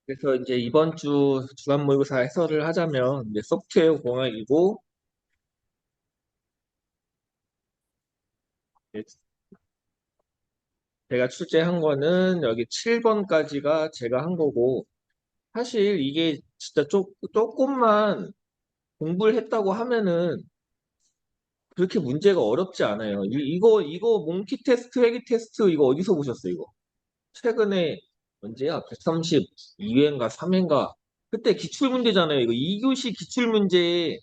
그래서 이제 이번 주 주간 모의고사 해설을 하자면 이제 소프트웨어 공학이고 이제 제가 출제한 거는 여기 7번까지가 제가 한 거고 사실 이게 진짜 조금만 공부를 했다고 하면은 그렇게 문제가 어렵지 않아요. 이거 몽키 테스트, 회기 테스트 이거 어디서 보셨어요, 이거? 최근에 언제야? 132회인가 3회인가 그때 기출문제잖아요. 이거 2교시 기출문제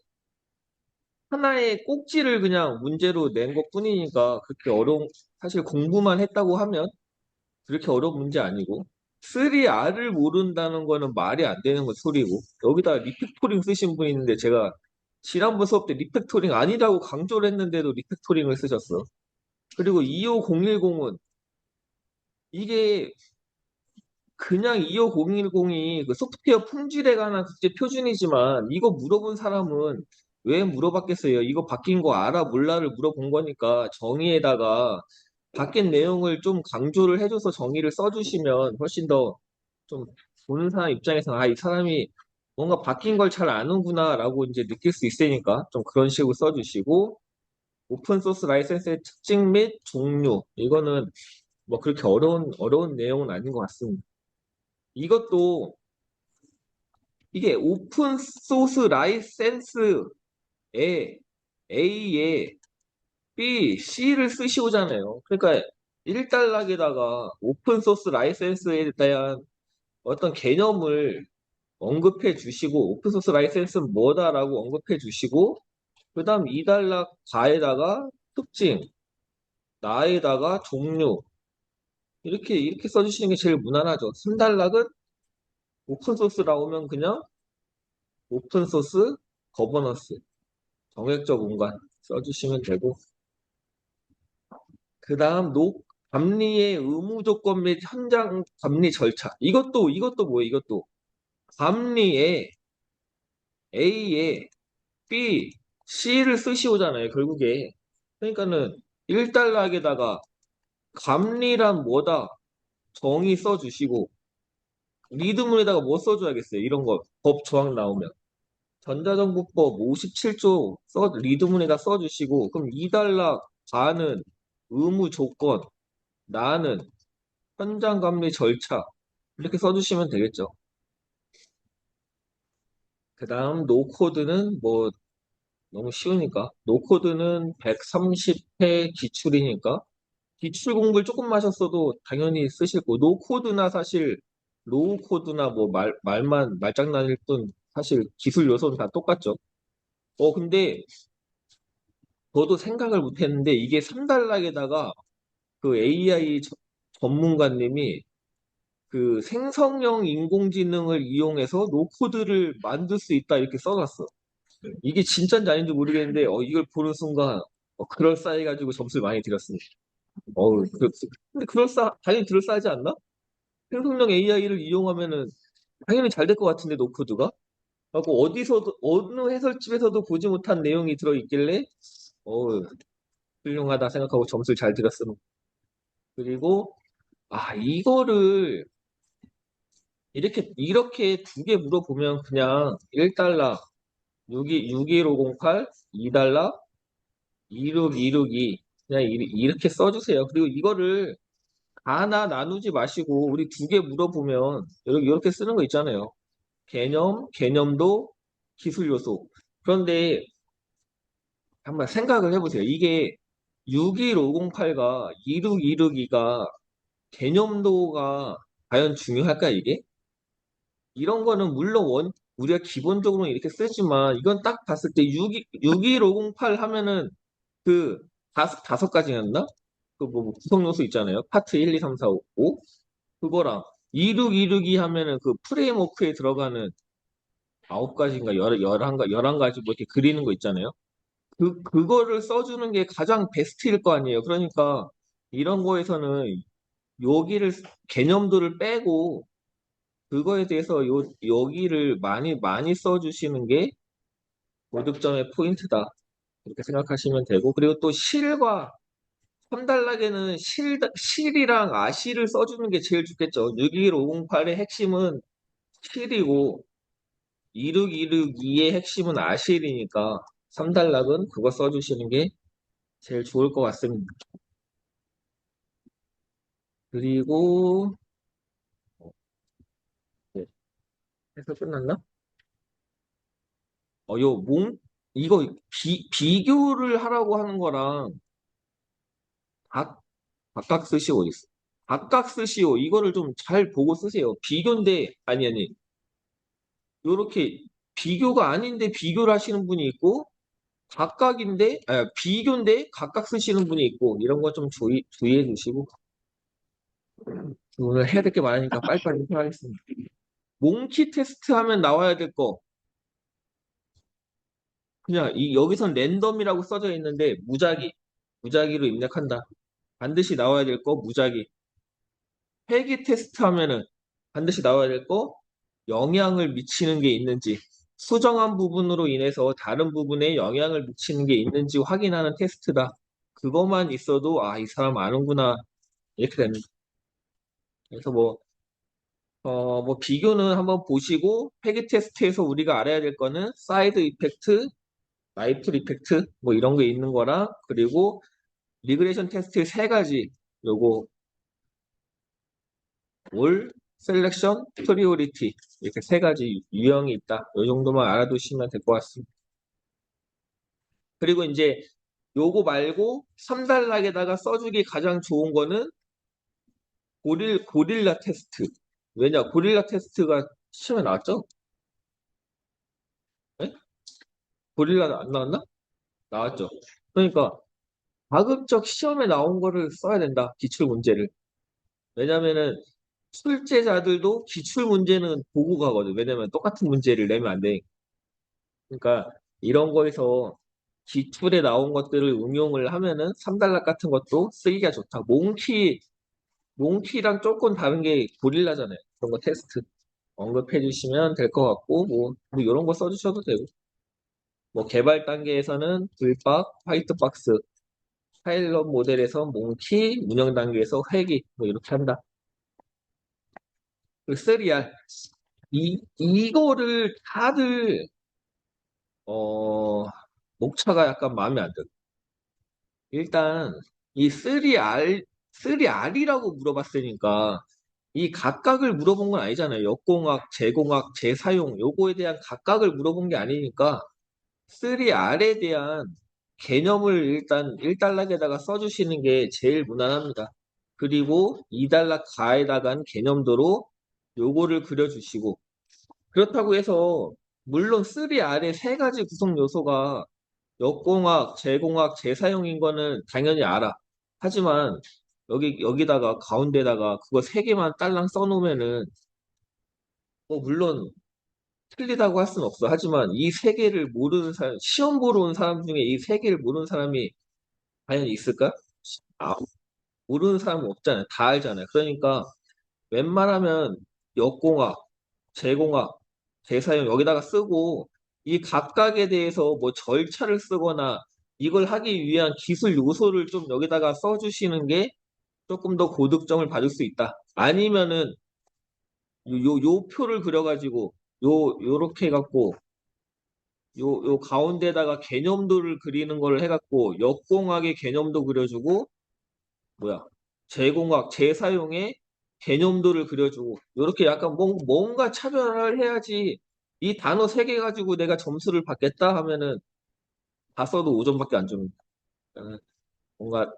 하나의 꼭지를 그냥 문제로 낸 것뿐이니까 그렇게 어려운, 사실 공부만 했다고 하면 그렇게 어려운 문제 아니고 3R을 모른다는 거는 말이 안 되는 거 소리고 여기다 리팩토링 쓰신 분 있는데 제가 지난번 수업 때 리팩토링 아니라고 강조를 했는데도 리팩토링을 쓰셨어. 그리고 25010은 이게 그냥 25010이 그 소프트웨어 품질에 관한 국제 표준이지만 이거 물어본 사람은 왜 물어봤겠어요? 이거 바뀐 거 알아 몰라를 물어본 거니까 정의에다가 바뀐 내용을 좀 강조를 해줘서 정의를 써주시면 훨씬 더 좀 보는 사람 입장에서는 아, 이 사람이 뭔가 바뀐 걸 잘 아는구나 라고 이제 느낄 수 있으니까 좀 그런 식으로 써주시고 오픈소스 라이센스의 특징 및 종류 이거는 뭐 그렇게 어려운 내용은 아닌 것 같습니다. 이것도 이게 오픈 소스 라이센스에 A에 B, C를 쓰시오잖아요. 그러니까 1단락에다가 오픈 소스 라이센스에 대한 어떤 개념을 언급해 주시고 오픈 소스 라이센스는 뭐다라고 언급해 주시고 그다음 2단락 가에다가 특징, 나에다가 종류 이렇게 써주시는 게 제일 무난하죠. 3단락은 오픈 소스 나오면 그냥 오픈 소스 거버넌스 정액적 공간 써주시면 되고 그 다음 감리의 의무 조건 및 현장 감리 절차 이것도 뭐예요 이것도 감리에 A에 B, C를 쓰시오잖아요 결국에 그러니까는 1단락에다가 감리란 뭐다 정의 써주시고 리드문에다가 뭐 써줘야겠어요 이런 거 법 조항 나오면 전자정보법 57조 리드문에다 써주시고 그럼 2단락 가는 의무 조건 나는 현장 감리 절차 이렇게 써주시면 되겠죠. 그 다음 노코드는 뭐 너무 쉬우니까 노코드는 130회 기출이니까 기출 공부를 조금 마셨어도 당연히 쓰실 거 노코드나 사실 로우코드나 뭐 말만 말장난일 뿐 사실 기술 요소는 다 똑같죠. 근데 저도 생각을 못 했는데 이게 3단락에다가 그 AI 전문가님이 그 생성형 인공지능을 이용해서 노코드를 만들 수 있다 이렇게 써놨어. 이게 진짜인지 아닌지 모르겠는데 이걸 보는 순간 그럴싸해가지고 점수를 많이 드렸습니다. 근데 당연히 그럴싸하지 않나? 생성형 AI를 이용하면은 당연히 잘 될 것 같은데 노코드가? 하고 어디서도 어느 해설집에서도 보지 못한 내용이 들어있길래 어, 훌륭하다 생각하고 점수를 잘 드렸습니다. 그리고 이거를 이렇게 두 개 물어보면 그냥 1달러 61508 2달러 26262 그냥 이렇게 써주세요. 그리고 이거를 하나 나누지 마시고 우리 두 개 물어보면 이렇게 쓰는 거 있잖아요. 개념도 기술 요소. 그런데 한번 생각을 해보세요. 이게 61508과 26262가 개념도가 과연 중요할까 이게? 이런 거는 물론 우리가 기본적으로 이렇게 쓰지만 이건 딱 봤을 때 61508 하면은 그 다섯 가지였나? 그 뭐 구성 요소 있잖아요. 파트 1, 2, 3, 4, 5. 그거랑 2626이 하면은 그 프레임워크에 들어가는 9가지인가 11가지 뭐 이렇게 그리는 거 있잖아요. 그거를 써주는 게 가장 베스트일 거 아니에요. 그러니까 이런 거에서는 여기를 개념도를 빼고 그거에 대해서 여기를 많이 써주시는 게 고득점의 포인트다. 이렇게 생각하시면 되고 그리고 또 실과 3단락에는 실이랑 아시를 써주는 게 제일 좋겠죠. 61508의 핵심은 실이고 26162의 핵심은 아실이니까 3단락은 그거 써주시는 게 제일 좋을 것 같습니다. 그리고 네, 해서 끝났나? 요 이거 비교를 하라고 하는 거랑 각, 각각 쓰시오 있어. 각각 쓰시오. 이거를 좀 잘 보고 쓰세요. 비교인데, 아니. 요렇게 비교가 아닌데 비교를 하시는 분이 있고, 비교인데 각각 쓰시는 분이 있고, 이런 거 좀 주의해 주시고. 오늘 해야 될 게 많으니까 빨리빨리 하겠습니다. 몽키 테스트 하면 나와야 될 거. 그냥 여기선 랜덤이라고 써져 있는데, 무작위로 입력한다. 반드시 나와야 될 거, 무작위. 회귀 테스트 하면은 반드시 나와야 될 거, 영향을 미치는 게 있는지, 수정한 부분으로 인해서 다른 부분에 영향을 미치는 게 있는지 확인하는 테스트다. 그것만 있어도, 아, 이 사람 아는구나. 이렇게 됩니다. 그래서 뭐, 비교는 한번 보시고, 회귀 테스트에서 우리가 알아야 될 거는 사이드 이펙트, 라이플 이펙트, 뭐 이런 게 있는 거랑, 그리고 리그레이션 테스트의 세 가지, 요거, 올, 셀렉션, 프리오리티 이렇게 세 가지 유형이 있다. 이 정도만 알아두시면 될 것 같습니다. 그리고 이제 요거 말고 3단락에다가 써주기 가장 좋은 거는 고릴라 테스트. 왜냐? 고릴라 테스트가 시험에 나왔죠? 네? 고릴라 안 나왔나? 나왔죠. 그러니까 가급적 시험에 나온 거를 써야 된다. 기출 문제를. 왜냐면은 출제자들도 기출 문제는 보고 가거든. 왜냐면 똑같은 문제를 내면 안 돼. 그러니까 이런 거에서 기출에 나온 것들을 응용을 하면은 3단락 같은 것도 쓰기가 좋다. 몽키랑 조금 다른 게 고릴라잖아요. 그런 거 테스트 언급해 주시면 될 것 같고, 뭐 이런 거 써주셔도 되고, 뭐 개발 단계에서는 불박, 화이트박스, 파일럿 모델에서 몽키, 운영 단계에서 회기, 뭐 이렇게 한다. 그 3R. 이거를 다들, 어, 목차가 약간 마음에 안 들어. 일단 이 3R이라고 물어봤으니까 이 각각을 물어본 건 아니잖아요. 역공학, 제공학, 재사용 요거에 대한 각각을 물어본 게 아니니까 3R에 대한 개념을 일단 1단락에다가 써주시는 게 제일 무난합니다. 그리고 2단락 가에다간 개념도로 요거를 그려주시고 그렇다고 해서 물론 3R의 세 가지 구성 요소가 역공학, 제공학, 재사용인 거는 당연히 알아. 하지만 여기다가 가운데다가 그거 세 개만 딸랑 써놓으면은 뭐 물론 틀리다고 할 수는 없어. 하지만 이 세 개를 모르는 사람, 시험 보러 온 사람 중에 이 세 개를 모르는 사람이 과연 있을까? 아, 모르는 사람은 없잖아요. 다 알잖아요. 그러니까 웬만하면 역공학, 제공학, 재사용 여기다가 쓰고 이 각각에 대해서 뭐 절차를 쓰거나 이걸 하기 위한 기술 요소를 좀 여기다가 써주시는 게 조금 더 고득점을 받을 수 있다. 아니면은 요 표를 그려가지고 요렇게 해갖고 요 가운데다가 개념도를 그리는 걸 해갖고 역공학의 개념도 그려주고 뭐야 제공학 재사용의 개념도를 그려주고 이렇게 약간 뭔가 차별화를 해야지 이 단어 세 개 가지고 내가 점수를 받겠다 하면은 다 써도 5점밖에 안 줍니다. 그러니까 뭔가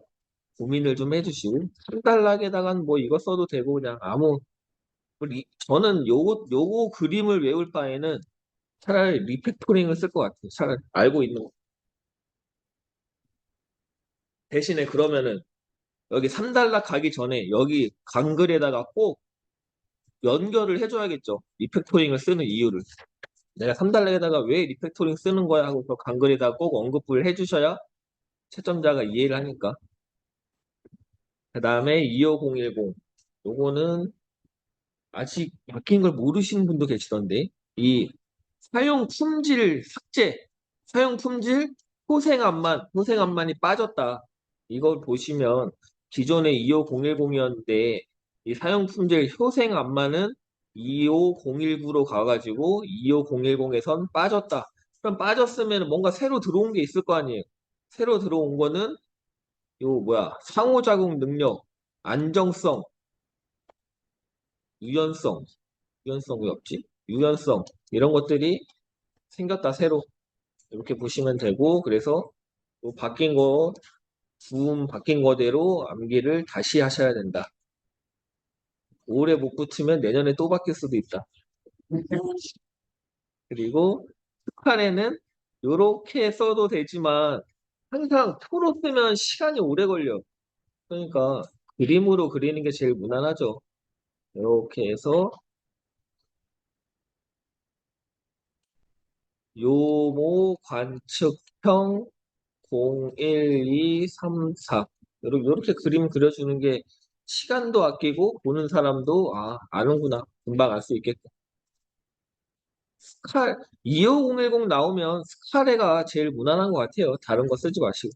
고민을 좀 해주시고 한 단락에다가는 뭐 이거 써도 되고 그냥 저는 요거 그림을 외울 바에는 차라리 리팩토링을 쓸 것 같아요. 차라리 알고 있는 거. 대신에 그러면은 여기 3단락 가기 전에 여기 강글에다가 꼭 연결을 해줘야겠죠. 리팩토링을 쓰는 이유를. 내가 3단락에다가 왜 리팩토링 쓰는 거야 하고 그 강글에다가 꼭 언급을 해주셔야 채점자가 이해를 하니까. 그 다음에 25010. 요거는 아직 바뀐 걸 모르시는 분도 계시던데. 이 사용 품질 삭제, 사용 품질 호생암만이 빠졌다. 이걸 보시면 기존에 25010이었는데 이 사용 품질 효생암만은 25019로 가가지고 25010에선 빠졌다. 그럼 빠졌으면 뭔가 새로 들어온 게 있을 거 아니에요. 새로 들어온 거는 요 뭐야 상호작용 능력, 안정성, 유연성, 유연성 왜 없지? 유연성 이런 것들이 생겼다 새로 이렇게 보시면 되고 그래서 요 바뀐 거 부음 바뀐 거대로 암기를 다시 하셔야 된다. 올해 못 붙으면 내년에 또 바뀔 수도 있다. 그리고 스칼에는 이렇게 써도 되지만 항상 표로 쓰면 시간이 오래 걸려. 그러니까 그림으로 그리는 게 제일 무난하죠. 이렇게 해서 요모 관측형 0, 1, 2, 3, 4 이렇게 그림 그려주는 게 시간도 아끼고 보는 사람도 아는구나 금방 알 수 있겠다. 스칼 25010 나오면 스칼레가 제일 무난한 것 같아요. 다른 거 쓰지 마시고.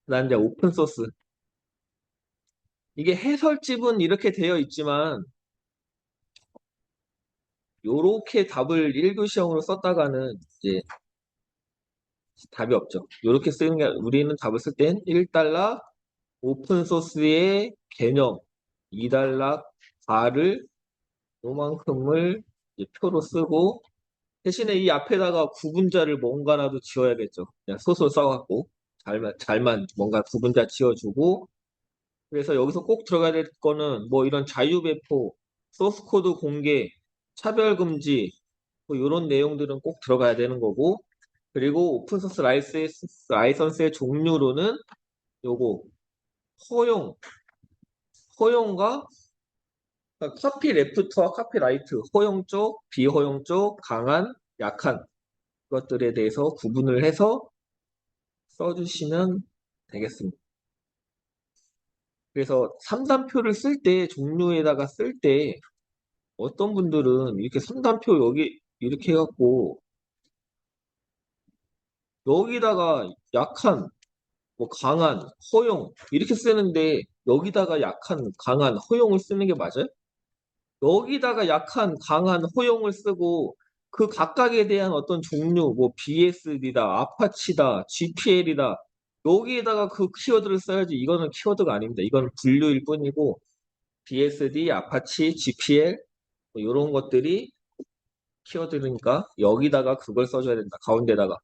난 이제 오픈 소스. 이게 해설집은 이렇게 되어 있지만 요렇게 답을 1교시형으로 썼다가는 이제 답이 없죠. 요렇게 쓰는 게 우리는 답을 쓸 땐 1달러 오픈 소스의 개념 2달러 바를 요만큼을 이제 표로 쓰고 대신에 이 앞에다가 구분자를 뭔가라도 지어야겠죠. 그냥 소설 써갖고 잘만 뭔가 구분자 지어주고 그래서 여기서 꼭 들어가야 될 거는 뭐 이런 자유배포, 소스코드 공개, 차별금지 뭐 이런 내용들은 꼭 들어가야 되는 거고 그리고 오픈소스 라이선스의 종류로는 요거 허용, 허용과 그러니까 카피 레프트와 카피 라이트, 허용 쪽, 비허용 쪽, 강한, 약한 것들에 대해서 구분을 해서 써주시면 되겠습니다. 그래서 3단표를 쓸 때, 종류에다가 쓸 때, 어떤 분들은 이렇게 3단표 여기 이렇게 해갖고, 여기다가 약한, 뭐 강한, 허용, 이렇게 쓰는데, 여기다가 약한, 강한, 허용을 쓰는 게 맞아요? 여기다가 약한, 강한, 허용을 쓰고, 그 각각에 대한 어떤 종류, 뭐 BSD다, 아파치다, GPL이다, 여기에다가 그 키워드를 써야지. 이거는 키워드가 아닙니다. 이건 분류일 뿐이고, BSD, 아파치, GPL 뭐 이런 것들이 키워드니까 여기다가 그걸 써줘야 된다. 가운데다가.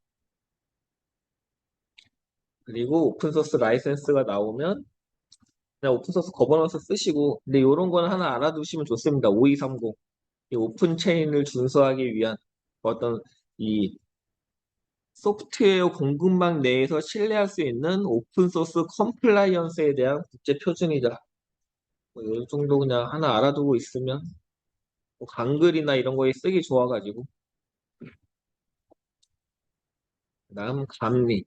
그리고 오픈소스 라이센스가 나오면 그냥 오픈소스 거버넌스 쓰시고 근데 이런 거는 하나 알아두시면 좋습니다. 5230. 이 오픈 체인을 준수하기 위한 어떤 이 소프트웨어 공급망 내에서 신뢰할 수 있는 오픈소스 컴플라이언스에 대한 국제 표준이다. 뭐이 정도 그냥 하나 알아두고 있으면 뭐 강글이나 이런 거에 쓰기 좋아가지고 그다음 감리.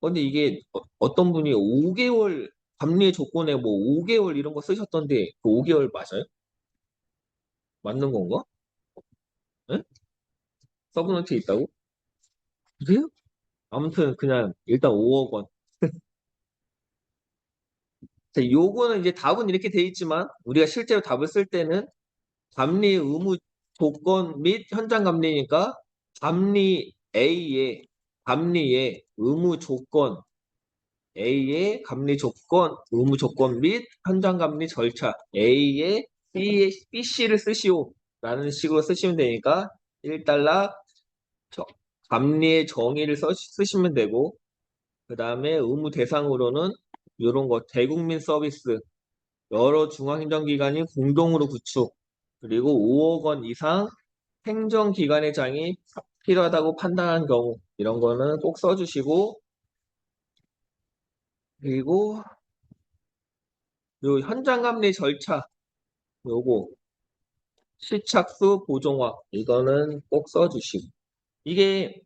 근데 이게 떤 분이 5개월 감리 조건에 뭐 5개월 이런 거 쓰셨던데 그 5개월 맞아요? 맞는 건가? 예? 서브노트 있다고? 그래요? 아무튼 그냥 일단 5억 원. 자, 요거는 이제 답은 이렇게 돼 있지만 우리가 실제로 답을 쓸 때는 감리 의무 조건 및 현장 감리니까 감리 A의 감리의 의무 조건 A의 감리 조건, 의무 조건 및 현장 감리 절차 A의 BC를 쓰시오 라는 식으로 쓰시면 되니까 1달러 감리의 정의를 쓰시면 되고 그 다음에 의무 대상으로는 이런 거 대국민 서비스 여러 중앙행정기관이 공동으로 구축 그리고 5억 원 이상 행정기관의 장이 필요하다고 판단한 경우 이런 거는 꼭 써주시고 그리고 요 현장 감리 절차 요거 실착수 보정화 이거는 꼭 써주시고 이게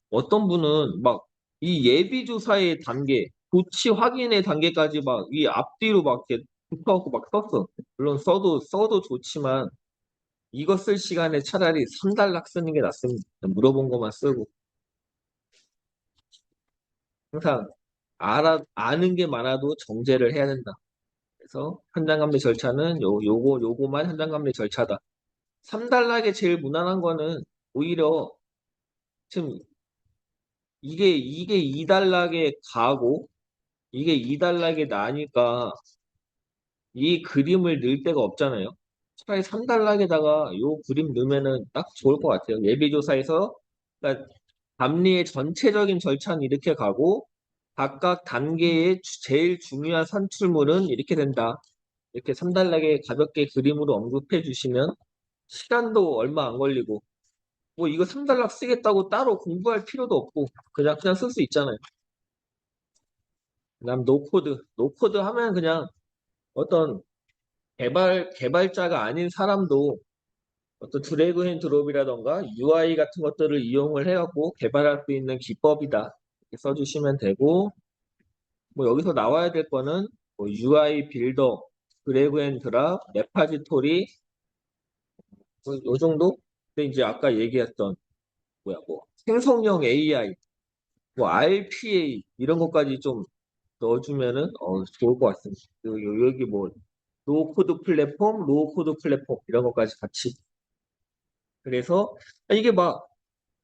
어떤 분은 막 이 예비조사의 단계 조치 확인의 단계까지 막 이 앞뒤로 막 이렇게 붙어갖고 막 썼어. 물론 써도 좋지만 이거 쓸 시간에 차라리 3단락 쓰는 게 낫습니다. 물어본 것만 쓰고 항상 아는 게 많아도 정제를 해야 된다. 그래서 현장감리 절차는 요거만 현장감리 절차다. 3단락에 제일 무난한 거는 오히려 지금 이게 2단락에 가고 이게 2단락에 나니까 이 그림을 넣을 데가 없잖아요. 차라리 3단락에다가 요 그림 넣으면은 딱 좋을 것 같아요. 예비조사에서 그러니까 감리의 전체적인 절차는 이렇게 가고 각각 단계의 제일 중요한 산출물은 이렇게 된다. 이렇게 3단락에 가볍게 그림으로 언급해 주시면 시간도 얼마 안 걸리고 뭐 이거 3단락 쓰겠다고 따로 공부할 필요도 없고 그냥 쓸 수 있잖아요. 그다음 노코드. 노코드 하면 그냥 어떤 개발자가 아닌 사람도 어떤 드래그 앤 드롭이라던가 UI 같은 것들을 이용을 해갖고 개발할 수 있는 기법이다. 이렇게 써주시면 되고, 뭐 여기서 나와야 될 거는 뭐 UI 빌더, 드래그 앤 드랍, 레파지토리, 뭐요 정도? 근데 이제 아까 얘기했던 뭐 생성형 AI, 뭐 RPA 이런 것까지 좀 넣어주면은 좋을 것 같습니다. 여기 뭐 노코드 플랫폼, 로우코드 플랫폼 이런 것까지 같이. 그래서 이게 막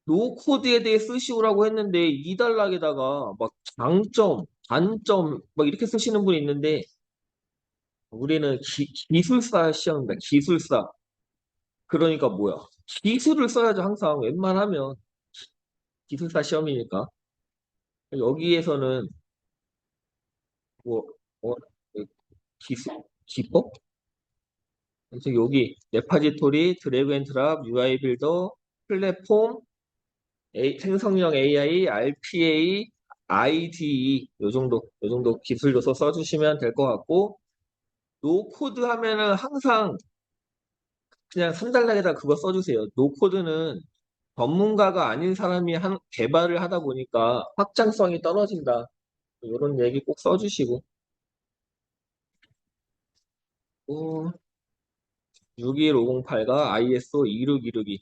노코드에 대해 쓰시오라고 했는데 이단락에다가 막 장점, 단점 막 이렇게 쓰시는 분이 있는데 우리는 기술사 시험입니다. 기술사. 그러니까 뭐야? 기술을 써야죠. 항상 웬만하면 기술사 시험이니까. 여기에서는 뭐 어, 기술 기법? 그래서 여기 레파지토리, 드래그 앤 드랍, UI 빌더, 플랫폼, 생성형 AI, RPA, IDE 요 정도 기술 요소 써주시면 될 것 같고 노코드 하면은 항상 그냥 3단락에다 그거 써주세요. 노코드는 전문가가 아닌 사람이 개발을 하다 보니까 확장성이 떨어진다. 이런 얘기 꼭 써주시고 61508과 ISO 26262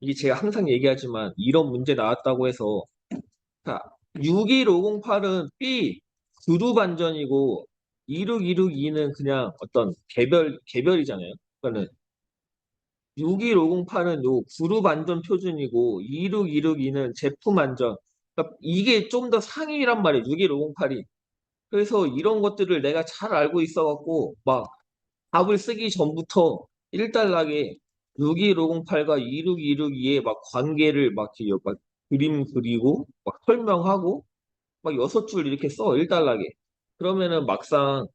이게 제가 항상 얘기하지만 이런 문제 나왔다고 해서 자, 61508은 B 그룹 안전이고 26262는 그냥 어떤 개별이잖아요. 그러니까는 61508은 요 그룹 안전 표준이고 26262는 제품 안전. 그러니까 이게 좀 더 상위란 말이에요. 61508이. 그래서 이런 것들을 내가 잘 알고 있어갖고 막 답을 쓰기 전부터 1단락에 61508과 26262의 막 관계를 막 그림 그리고 막 설명하고 막 6줄 이렇게 써, 1단락에. 그러면은 막상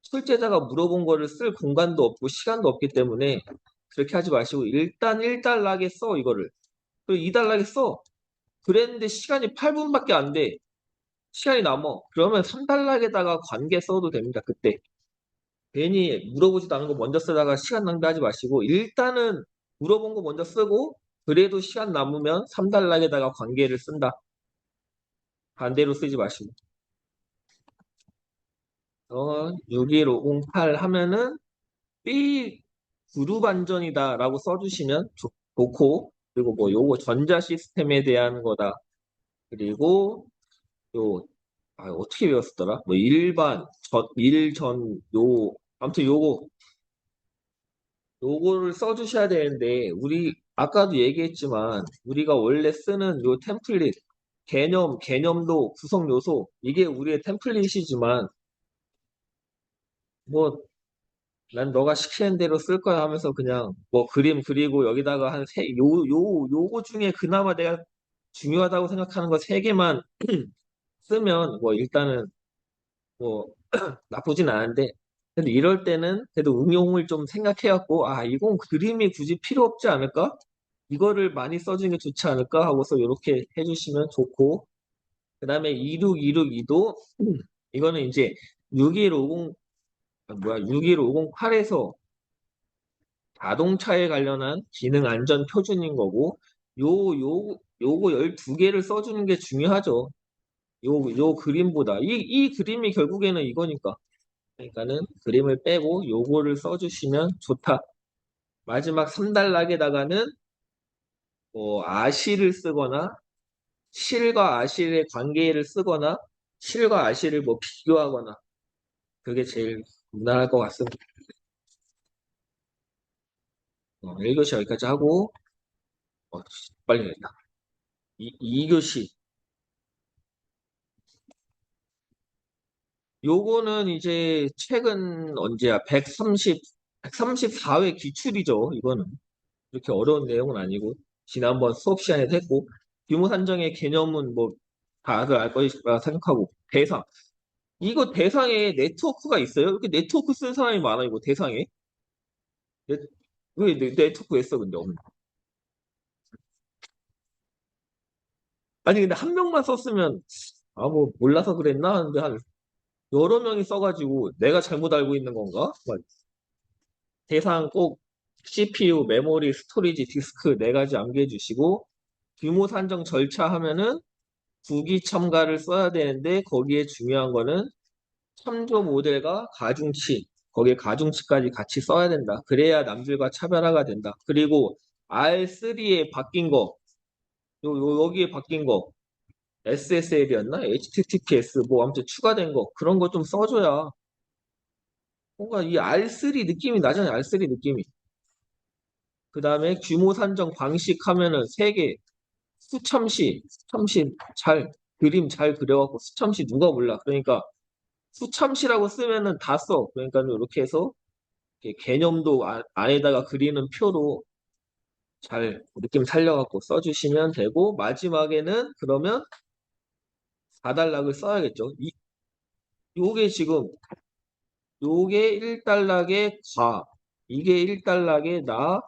출제자가 물어본 거를 쓸 공간도 없고 시간도 없기 때문에 그렇게 하지 마시고 일단 1단락에 써, 이거를. 그리고 2단락에 써. 그랬는데 시간이 8분밖에 안 돼. 시간이 남어. 그러면 3단락에다가 관계 써도 됩니다, 그때. 괜히 물어보지도 않은 거 먼저 쓰다가 시간 낭비하지 마시고 일단은 물어본 거 먼저 쓰고 그래도 시간 남으면 3단락에다가 관계를 쓴다. 반대로 쓰지 마시고. 61508 하면은 B 그룹 안전이다라고 써주시면 좋고 그리고 뭐 요거 전자 시스템에 대한 거다. 그리고 요 어떻게 배웠었더라? 뭐 일반 아무튼 요거를 써주셔야 되는데 우리 아까도 얘기했지만 우리가 원래 쓰는 요 템플릿 개념도 구성 요소 이게 우리의 템플릿이지만 뭐 난 너가 시키는 대로 쓸 거야 하면서 그냥 뭐 그림 그리고 여기다가 요거 중에 그나마 내가 중요하다고 생각하는 거 세 개만 쓰면 뭐 일단은 뭐 나쁘진 않은데 근데 이럴 때는 그래도 응용을 좀 생각해갖고 이건 그림이 굳이 필요 없지 않을까? 이거를 많이 써주는 게 좋지 않을까 하고서 이렇게 해주시면 좋고 그 다음에 26262도 이거는 이제 6150 61508에서 자동차에 관련한 기능 안전 표준인 거고, 요거 12개를 써주는 게 중요하죠. 요 그림보다. 이 그림이 결국에는 이거니까. 그러니까는 그림을 빼고 요거를 써주시면 좋다. 마지막 3단락에다가는 뭐 아시를 쓰거나 실과 아실의 관계를 쓰거나 실과 아실을 뭐 비교하거나 그게 제일 무난할 것 같습니다. 1교시 여기까지 하고, 빨리 냈다. 2교시. 요거는 이제 최근 언제야? 134회 기출이죠, 이거는. 그렇게 어려운 내용은 아니고, 지난번 수업 시간에도 했고, 규모 산정의 개념은 뭐, 다들 알 거라 생각하고, 대상. 이거 대상에 네트워크가 있어요? 이렇게 네트워크 쓴 사람이 많아, 이거 대상에. 네, 왜 네트워크 왜 써, 근데? 아니, 근데 한 명만 썼으면, 뭐, 몰라서 그랬나? 하는데 한 여러 명이 써가지고 내가 잘못 알고 있는 건가? 대상 꼭 CPU, 메모리, 스토리지, 디스크 네 가지 암기해 주시고, 규모 산정 절차 하면은 구기 첨가를 써야 되는데, 거기에 중요한 거는 참조 모델과 가중치, 거기에 가중치까지 같이 써야 된다. 그래야 남들과 차별화가 된다. 그리고 R3에 바뀐 거, 여기에 바뀐 거, SSL이었나? HTTPS 뭐 아무튼 추가된 거 그런 거 좀 써줘야 뭔가 이 R3 느낌이 나잖아요. R3 느낌이. 그 다음에 규모 산정 방식 하면은 세 개. 수참시 잘 그림 잘 그려갖고 수참시 누가 몰라. 그러니까 수참시라고 쓰면은 다 써. 그러니까 이렇게 해서 이렇게 개념도 안에다가 그리는 표로 잘 느낌 살려갖고 써주시면 되고 마지막에는 그러면 4단락을 써야겠죠. 요게 지금 요게 1단락의 과, 이게 1단락의 나,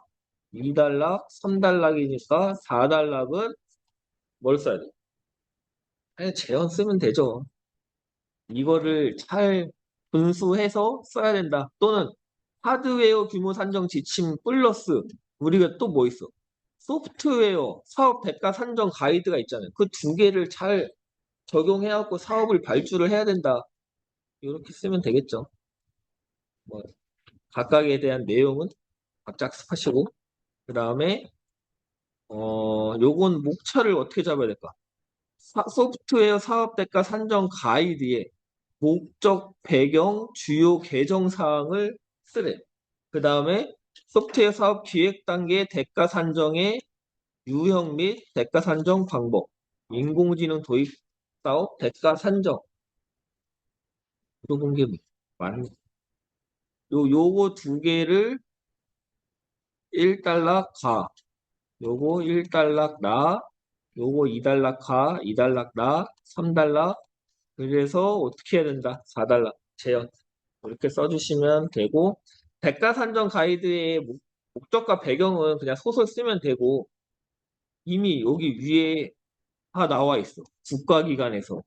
2단락, 3단락이니까 4단락은 뭘 써야 돼? 그냥 재현 쓰면 되죠. 이거를 잘 분수해서 써야 된다. 또는 하드웨어 규모 산정 지침 플러스 우리가 또 뭐 있어? 소프트웨어 사업 대가 산정 가이드가 있잖아요. 그 두 개를 잘 적용해갖고 사업을 발주를 해야 된다. 이렇게 쓰면 되겠죠. 뭐 각각에 대한 내용은 각자 학습하시고 그 다음에 요건 목차를 어떻게 잡아야 될까? 소프트웨어 사업 대가 산정 가이드에 목적, 배경, 주요 개정 사항을 쓰래. 그 다음에 소프트웨어 사업 기획 단계 대가 산정의 유형 및 대가 산정 방법, 인공지능 도입 사업 대가 산정. 물어본 게 많네. 요거 두 개를 1달러 가, 요거 1달러 나, 요거 2달러 가, 2달러 나, 3달러. 그래서 어떻게 해야 된다? 4달러 재현. 이렇게 써주시면 되고, 대가 산정 가이드의 목적과 배경은 그냥 소설 쓰면 되고, 이미 여기 위에 다 나와 있어. 국가기관에서.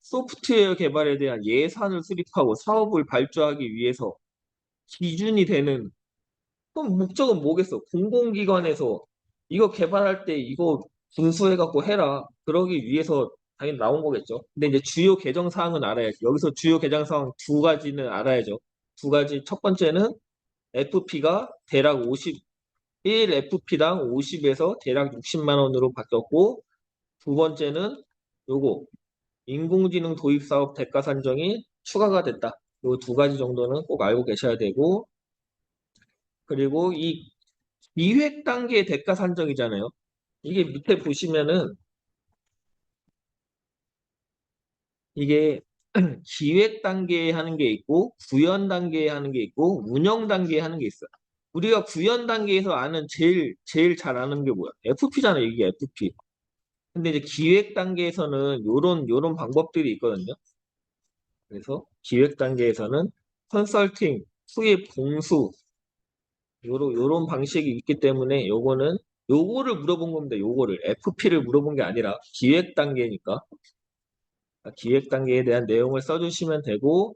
소프트웨어 개발에 대한 예산을 수립하고 사업을 발주하기 위해서 기준이 되는, 그럼 목적은 뭐겠어? 공공기관에서 이거 개발할 때 이거 분수해갖고 해라. 그러기 위해서 당연히 나온 거겠죠. 근데 이제 주요 개정 사항은 알아야지. 여기서 주요 개정 사항 두 가지는 알아야죠. 두 가지. 첫 번째는 FP가 대략 1 FP당 50에서 대략 60만 원으로 바뀌었고, 두 번째는 요거 인공지능 도입 사업 대가 산정이 추가가 됐다. 요 두 가지 정도는 꼭 알고 계셔야 되고, 그리고 이 기획 단계 대가 산정이잖아요. 이게 밑에 보시면은 이게 기획 단계에 하는 게 있고 구현 단계에 하는 게 있고 운영 단계에 하는 게 있어요. 우리가 구현 단계에서 아는 제일 잘 아는 게 뭐야? FP잖아요. 이게 FP. 근데 이제 기획 단계에서는 요런 방법들이 있거든요. 그래서 기획 단계에서는 컨설팅, 수입 공수 요런 방식이 있기 때문에 요거를 물어본 겁니다. 요거를 FP를 물어본 게 아니라 기획 단계니까 기획 단계에 대한 내용을 써주시면 되고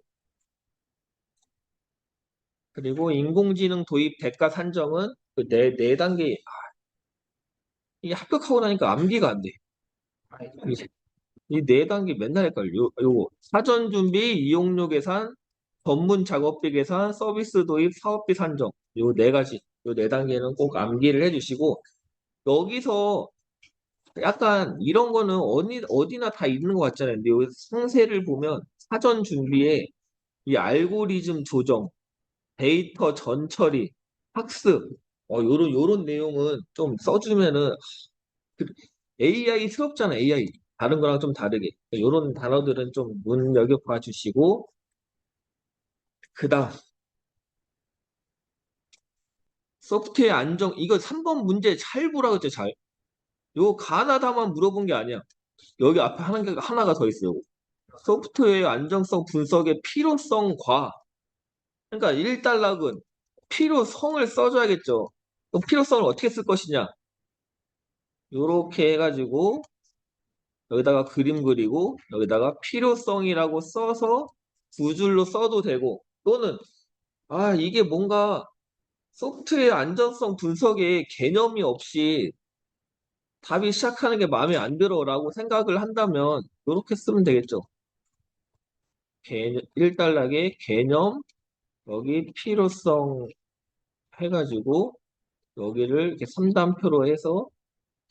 그리고 인공지능 도입 대가 산정은 그 네 단계 이게 합격하고 나니까 암기가 안 돼. 이 네 단계 맨날 헷갈려. 요거 사전 준비, 이용료 계산, 전문 작업비 계산, 서비스 도입, 사업비 산정. 요 네 가지. 요 네 단계는 꼭 암기를 해주시고 여기서 약간 이런 거는 어디나 다 있는 것 같잖아요. 근데 여기 상세를 보면 사전 준비에 이 알고리즘 조정, 데이터 전처리, 학습, 요런 내용은 좀 써주면은, AI스럽잖아, AI. 다른 거랑 좀 다르게. 요런 단어들은 좀 눈여겨봐 주시고, 그 다음, 소프트웨어 안정, 이거 3번 문제 잘 보라 그랬죠, 잘. 요 가나다만 물어본 게 아니야. 여기 앞에 하나가 더 있어요. 소프트웨어 안정성 분석의 필요성과, 그러니까 1단락은 필요성을 써줘야겠죠. 그럼 필요성을 어떻게 쓸 것이냐? 요렇게 해가지고 여기다가 그림 그리고 여기다가 필요성이라고 써서 두 줄로 써도 되고, 또는 이게 뭔가 소프트웨어 안전성 분석에 개념이 없이 답이 시작하는 게 마음에 안 들어라고 생각을 한다면 이렇게 쓰면 되겠죠. 1단락에 개념, 여기 필요성 해가지고 여기를 이렇게 3단표로 해서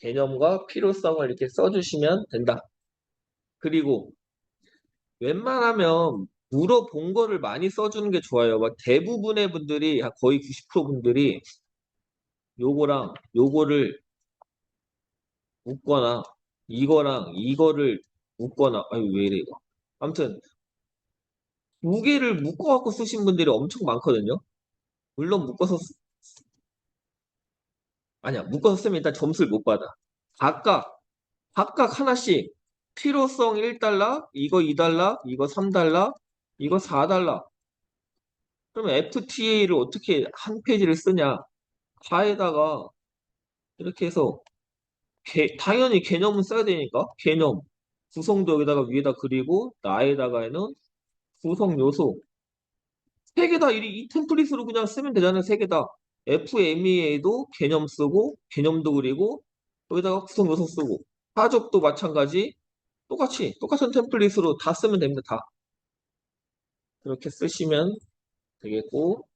개념과 필요성을 이렇게 써주시면 된다. 그리고 웬만하면 물어본 거를 많이 써주는 게 좋아요. 막 대부분의 분들이, 거의 90% 분들이 요거랑 요거를 묶거나 이거랑 이거를 묶거나, 아유, 왜 이래, 이거. 아무튼, 두 개를 묶어갖고 쓰신 분들이 엄청 많거든요. 물론 아니야, 묶어서 쓰면 일단 점수를 못 받아. 각각, 각각 하나씩 필요성 1달러, 이거 2달러, 이거 3달러, 이거 4달러. 그러면 FTA를 어떻게 한 페이지를 쓰냐? 다에다가 이렇게 해서 당연히 개념은 써야 되니까 개념 구성도 여기다가 위에다 그리고 나에다가는 구성 요소 세 개 다 이 템플릿으로 그냥 쓰면 되잖아요. 세 개 다. FMEA도 개념 쓰고 개념도 그리고 여기다가 구성 요소 쓰고 하족도 마찬가지 똑같은 템플릿으로 다 쓰면 됩니다. 다. 그렇게 쓰시면 되겠고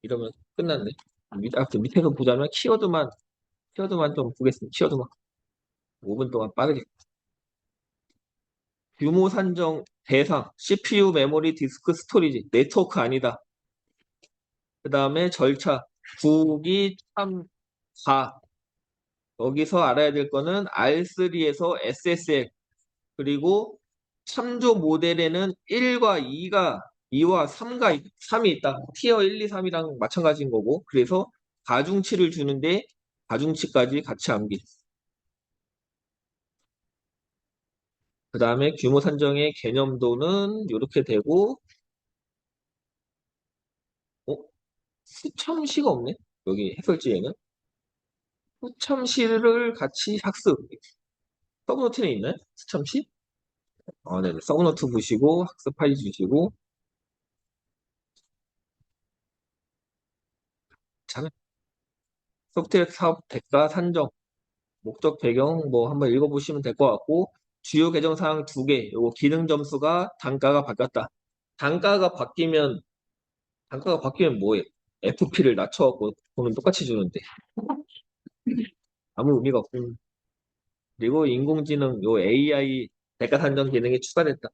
이러면 끝났네. 밑에서 보자면 키워드만 좀 보겠습니다. 키워드만 5분 동안 빠르게. 규모 산정 대상 CPU 메모리 디스크 스토리지 네트워크 아니다. 그 다음에 절차 국이 참 4. 여기서 알아야 될 거는 R3에서 SSL 그리고 참조 모델에는 1과 2와 3이 있다. 티어 1, 2, 3이랑 마찬가지인 거고 그래서 가중치를 주는데 가중치까지 같이 암기. 그 다음에 규모 산정의 개념도는 이렇게 되고 어? 수참시가 없네? 여기 해설지에는 수참시를 같이 학습. 서브노트에 있나요? 수참시? 네네. 서브노트 보시고 학습 파일 주시고 참 소프트웨어 사업 대가 산정 목적 배경 뭐 한번 읽어보시면 될 것 같고 주요 개정 사항 2개 요거 기능 점수가 단가가 바뀌었다. 단가가 바뀌면 단가가 바뀌면 뭐예요? FP를 낮춰갖고 돈은 똑같이 주는데 아무 의미가 없고 그리고 인공지능 요 AI 대가 산정 기능이 추가됐다.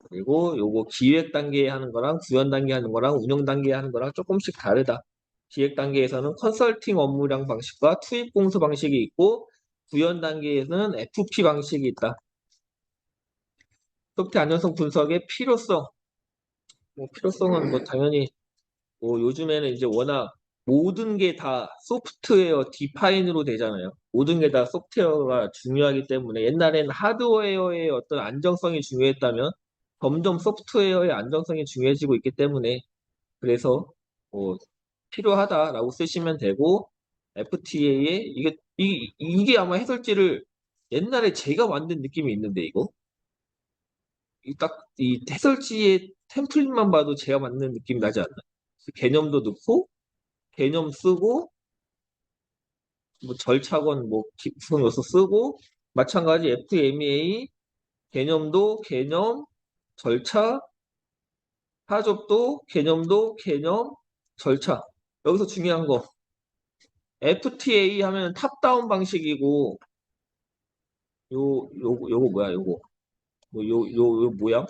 그리고 요거 기획 단계에 하는 거랑 구현 단계에 하는 거랑 운영 단계에 하는 거랑 조금씩 다르다. 기획 단계에서는 컨설팅 업무량 방식과 투입 공수 방식이 있고 구현 단계에서는 FP 방식이 있다. 소프트웨어 안전성 분석의 필요성. 뭐 필요성은 뭐 당연히 뭐 요즘에는 이제 워낙 모든 게 다 소프트웨어 디파인으로 되잖아요. 모든 게 다 소프트웨어가 중요하기 때문에 옛날엔 하드웨어의 어떤 안정성이 중요했다면 점점 소프트웨어의 안정성이 중요해지고 있기 때문에 그래서 뭐 필요하다라고 쓰시면 되고 FTA에 이게 아마 해설지를 옛날에 제가 만든 느낌이 있는데 이거 이 해설지의 템플릿만 봐도 제가 만든 느낌이 나지 않나? 개념도 넣고 개념 쓰고 뭐 절차건 뭐 구성 요소 쓰고 마찬가지 FMEA 개념도 개념 절차 하접도 개념도 개념 절차 여기서 중요한 거. FTA 하면 탑다운 방식이고, 요거 뭐야, 요거. 요 모양?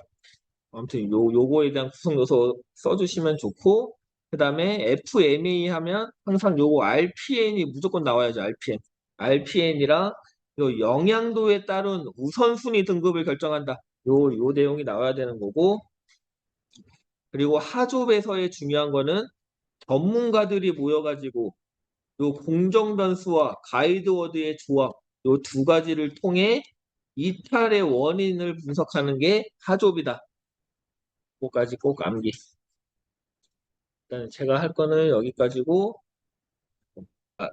아무튼 요거에 대한 구성 요소 써주시면 좋고, 그 다음에 FMA 하면 항상 요거 RPN이 무조건 나와야죠, RPN. RPN이랑 요 영향도에 따른 우선순위 등급을 결정한다. 요 내용이 나와야 되는 거고, 그리고 하조배서의 중요한 거는 전문가들이 모여가지고 요 공정 변수와 가이드워드의 조합, 요 두 가지를 통해 이탈의 원인을 분석하는 게 하조비다. 그거까지 꼭 암기. 일단 제가 할 거는 여기까지고,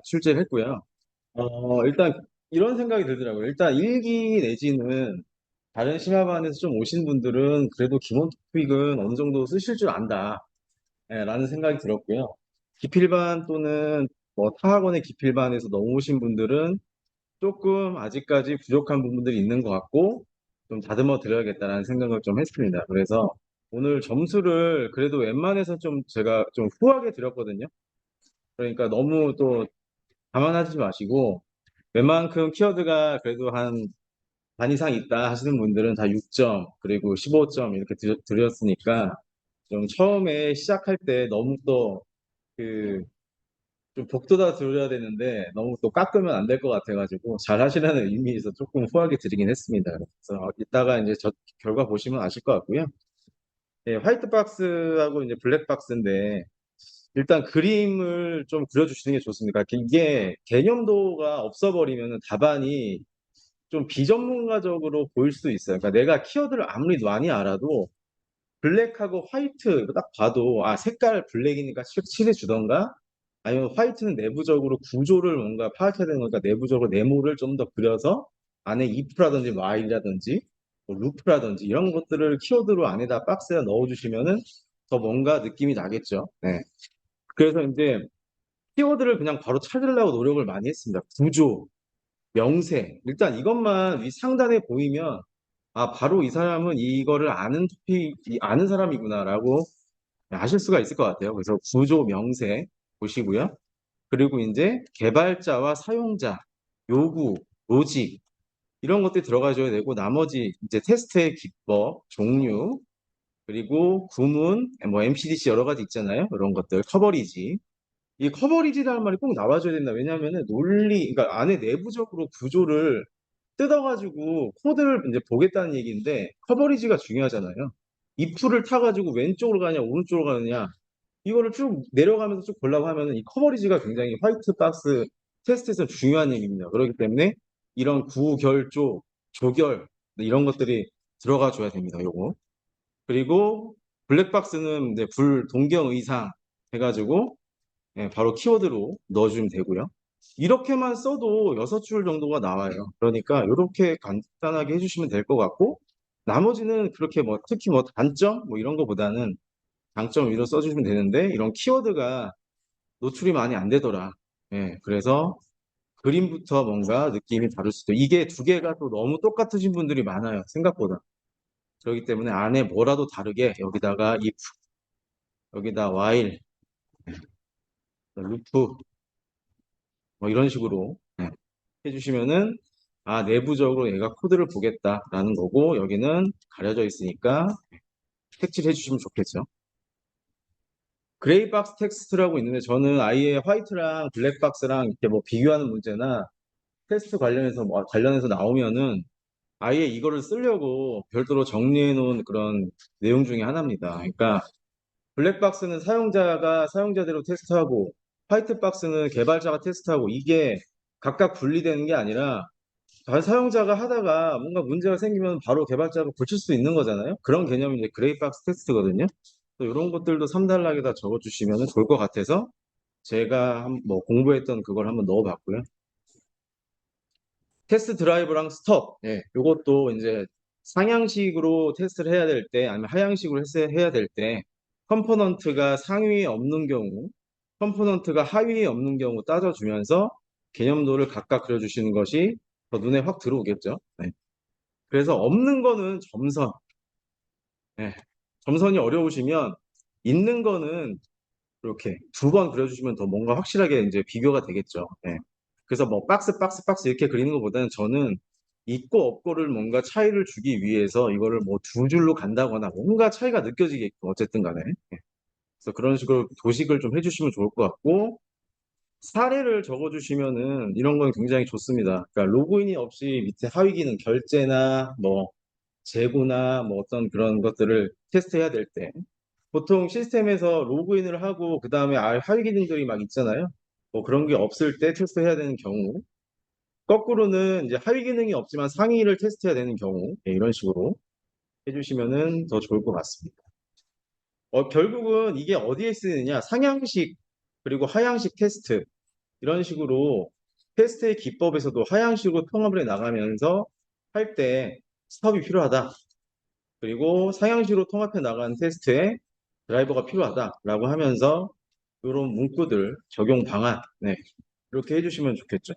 출제를 했고요. 일단 이런 생각이 들더라고요. 일단 일기 내지는 다른 심화반에서 좀 오신 분들은 그래도 기본 토픽은 어느 정도 쓰실 줄 안다. 라는 생각이 들었고요. 기필반 또는 뭐 타학원의 기필반에서 넘어오신 분들은 조금 아직까지 부족한 부분들이 있는 것 같고 좀 다듬어 드려야겠다라는 생각을 좀 했습니다. 그래서 오늘 점수를 그래도 웬만해서 좀 제가 좀 후하게 드렸거든요. 그러니까 너무 또 감안하지 마시고 웬만큼 키워드가 그래도 한 반 이상 있다 하시는 분들은 다 6점 그리고 15점 이렇게 드렸으니까 좀 처음에 시작할 때 너무 또 그 좀 복돋아 드려야 되는데 너무 또 깎으면 안 될 것 같아가지고 잘 하시라는 의미에서 조금 후하게 드리긴 했습니다. 그래서 이따가 이제 저 결과 보시면 아실 것 같고요. 예, 화이트 박스하고 이제 블랙 박스인데 일단 그림을 좀 그려주시는 게 좋습니다. 이게 개념도가 없어버리면 답안이 좀 비전문가적으로 보일 수 있어요. 그러니까 내가 키워드를 아무리 많이 알아도 블랙하고 화이트 딱 봐도 아 색깔 블랙이니까 칠해주던가 아니면 화이트는 내부적으로 구조를 뭔가 파악해야 되는 거니까 내부적으로 네모를 좀 더 그려서 안에 if라든지 while이라든지 뭐 loop라든지 이런 것들을 키워드로 안에다 박스에 넣어주시면은 더 뭔가 느낌이 나겠죠. 네. 그래서 이제 키워드를 그냥 바로 찾으려고 노력을 많이 했습니다. 구조, 명세. 일단 이것만 위 상단에 보이면 아, 바로 이 사람은 이거를 아는 아는 사람이구나라고 아실 수가 있을 것 같아요. 그래서 구조 명세 보시고요. 그리고 이제 개발자와 사용자, 요구, 로직 이런 것들이 들어가줘야 되고 나머지 이제 테스트의 기법, 종류, 그리고 구문, 뭐 MCDC 여러 가지 있잖아요. 이런 것들 커버리지. 이 커버리지라는 말이 꼭 나와줘야 된다. 왜냐하면 그러니까 안에 내부적으로 구조를 뜯어가지고 코드를 이제 보겠다는 얘기인데 커버리지가 중요하잖아요. if를 타가지고 왼쪽으로 가냐 오른쪽으로 가느냐 이거를 쭉 내려가면서 쭉 보려고 하면은 이 커버리지가 굉장히 화이트 박스 테스트에서 중요한 얘기입니다. 그렇기 때문에 이런 구결조, 조결 이런 것들이 들어가 줘야 됩니다. 요거. 그리고 블랙박스는 이제 불 동경 의상 해가지고 바로 키워드로 넣어주면 되고요. 이렇게만 써도 6줄 정도가 나와요. 그러니까 이렇게 간단하게 해주시면 될 것 같고 나머지는 그렇게 뭐 특히 뭐 단점 뭐 이런 거보다는 장점 위로 써주시면 되는데 이런 키워드가 노출이 많이 안 되더라. 그래서 그림부터 뭔가 느낌이 다를 수도 이게 두 개가 또 너무 똑같으신 분들이 많아요. 생각보다. 그렇기 때문에 안에 뭐라도 다르게 여기다가 if, 여기다 while, loop 뭐 이런 식으로 해주시면은 아 내부적으로 얘가 코드를 보겠다라는 거고 여기는 가려져 있으니까 색칠해 주시면 좋겠죠. 그레이 박스 텍스트라고 있는데 저는 아예 화이트랑 블랙 박스랑 이렇게 뭐 비교하는 문제나 테스트 관련해서 뭐 관련해서 나오면은 아예 이거를 쓰려고 별도로 정리해 놓은 그런 내용 중에 하나입니다. 그러니까 블랙 박스는 사용자가 사용자대로 테스트하고 화이트 박스는 개발자가 테스트하고 이게 각각 분리되는 게 아니라 사용자가 하다가 뭔가 문제가 생기면 바로 개발자가 고칠 수 있는 거잖아요. 그런 개념이 이제 그레이박스 테스트거든요. 이런 것들도 3단락에 다 적어주시면 좋을 것 같아서 제가 뭐 공부했던 그걸 한번 넣어봤고요. 테스트 드라이브랑 스톱, 요것도 이제 상향식으로 테스트를 해야 될 때, 아니면 하향식으로 해야 될 때, 컴포넌트가 상위에 없는 경우, 컴포넌트가 하위에 없는 경우 따져주면서 개념도를 각각 그려주시는 것이 더 눈에 확 들어오겠죠. 네. 그래서 없는 거는 점선, 네. 점선이 어려우시면 있는 거는 이렇게 두 번 그려주시면 더 뭔가 확실하게 이제 비교가 되겠죠. 네. 그래서 뭐 박스 이렇게 그리는 것보다는 저는 있고 없고를 뭔가 차이를 주기 위해서 이거를 뭐 두 줄로 간다거나 뭔가 차이가 느껴지게끔 어쨌든 간에. 예. 그래서 그런 식으로 도식을 좀 해주시면 좋을 것 같고, 사례를 적어주시면은 이런 건 굉장히 좋습니다. 그러니까 로그인이 없이 밑에 하위 기능 결제나 뭐 재고나 뭐 어떤 그런 것들을 테스트해야 될 때, 보통 시스템에서 로그인을 하고 그 다음에 하위 기능들이 막 있잖아요. 뭐 그런 게 없을 때 테스트해야 되는 경우, 거꾸로는 이제 하위 기능이 없지만 상위를 테스트해야 되는 경우, 예, 이런 식으로 해주시면은 더 좋을 것 같습니다. 결국은 이게 어디에 쓰느냐, 상향식 그리고 하향식 테스트, 이런 식으로 테스트의 기법에서도 하향식으로 통합을 해 나가면서 할 때 스톱이 필요하다. 그리고 상향식으로 통합해 나가는 테스트에 드라이버가 필요하다라고 하면서 이런 문구들 적용 방안, 네, 이렇게 해주시면 좋겠죠.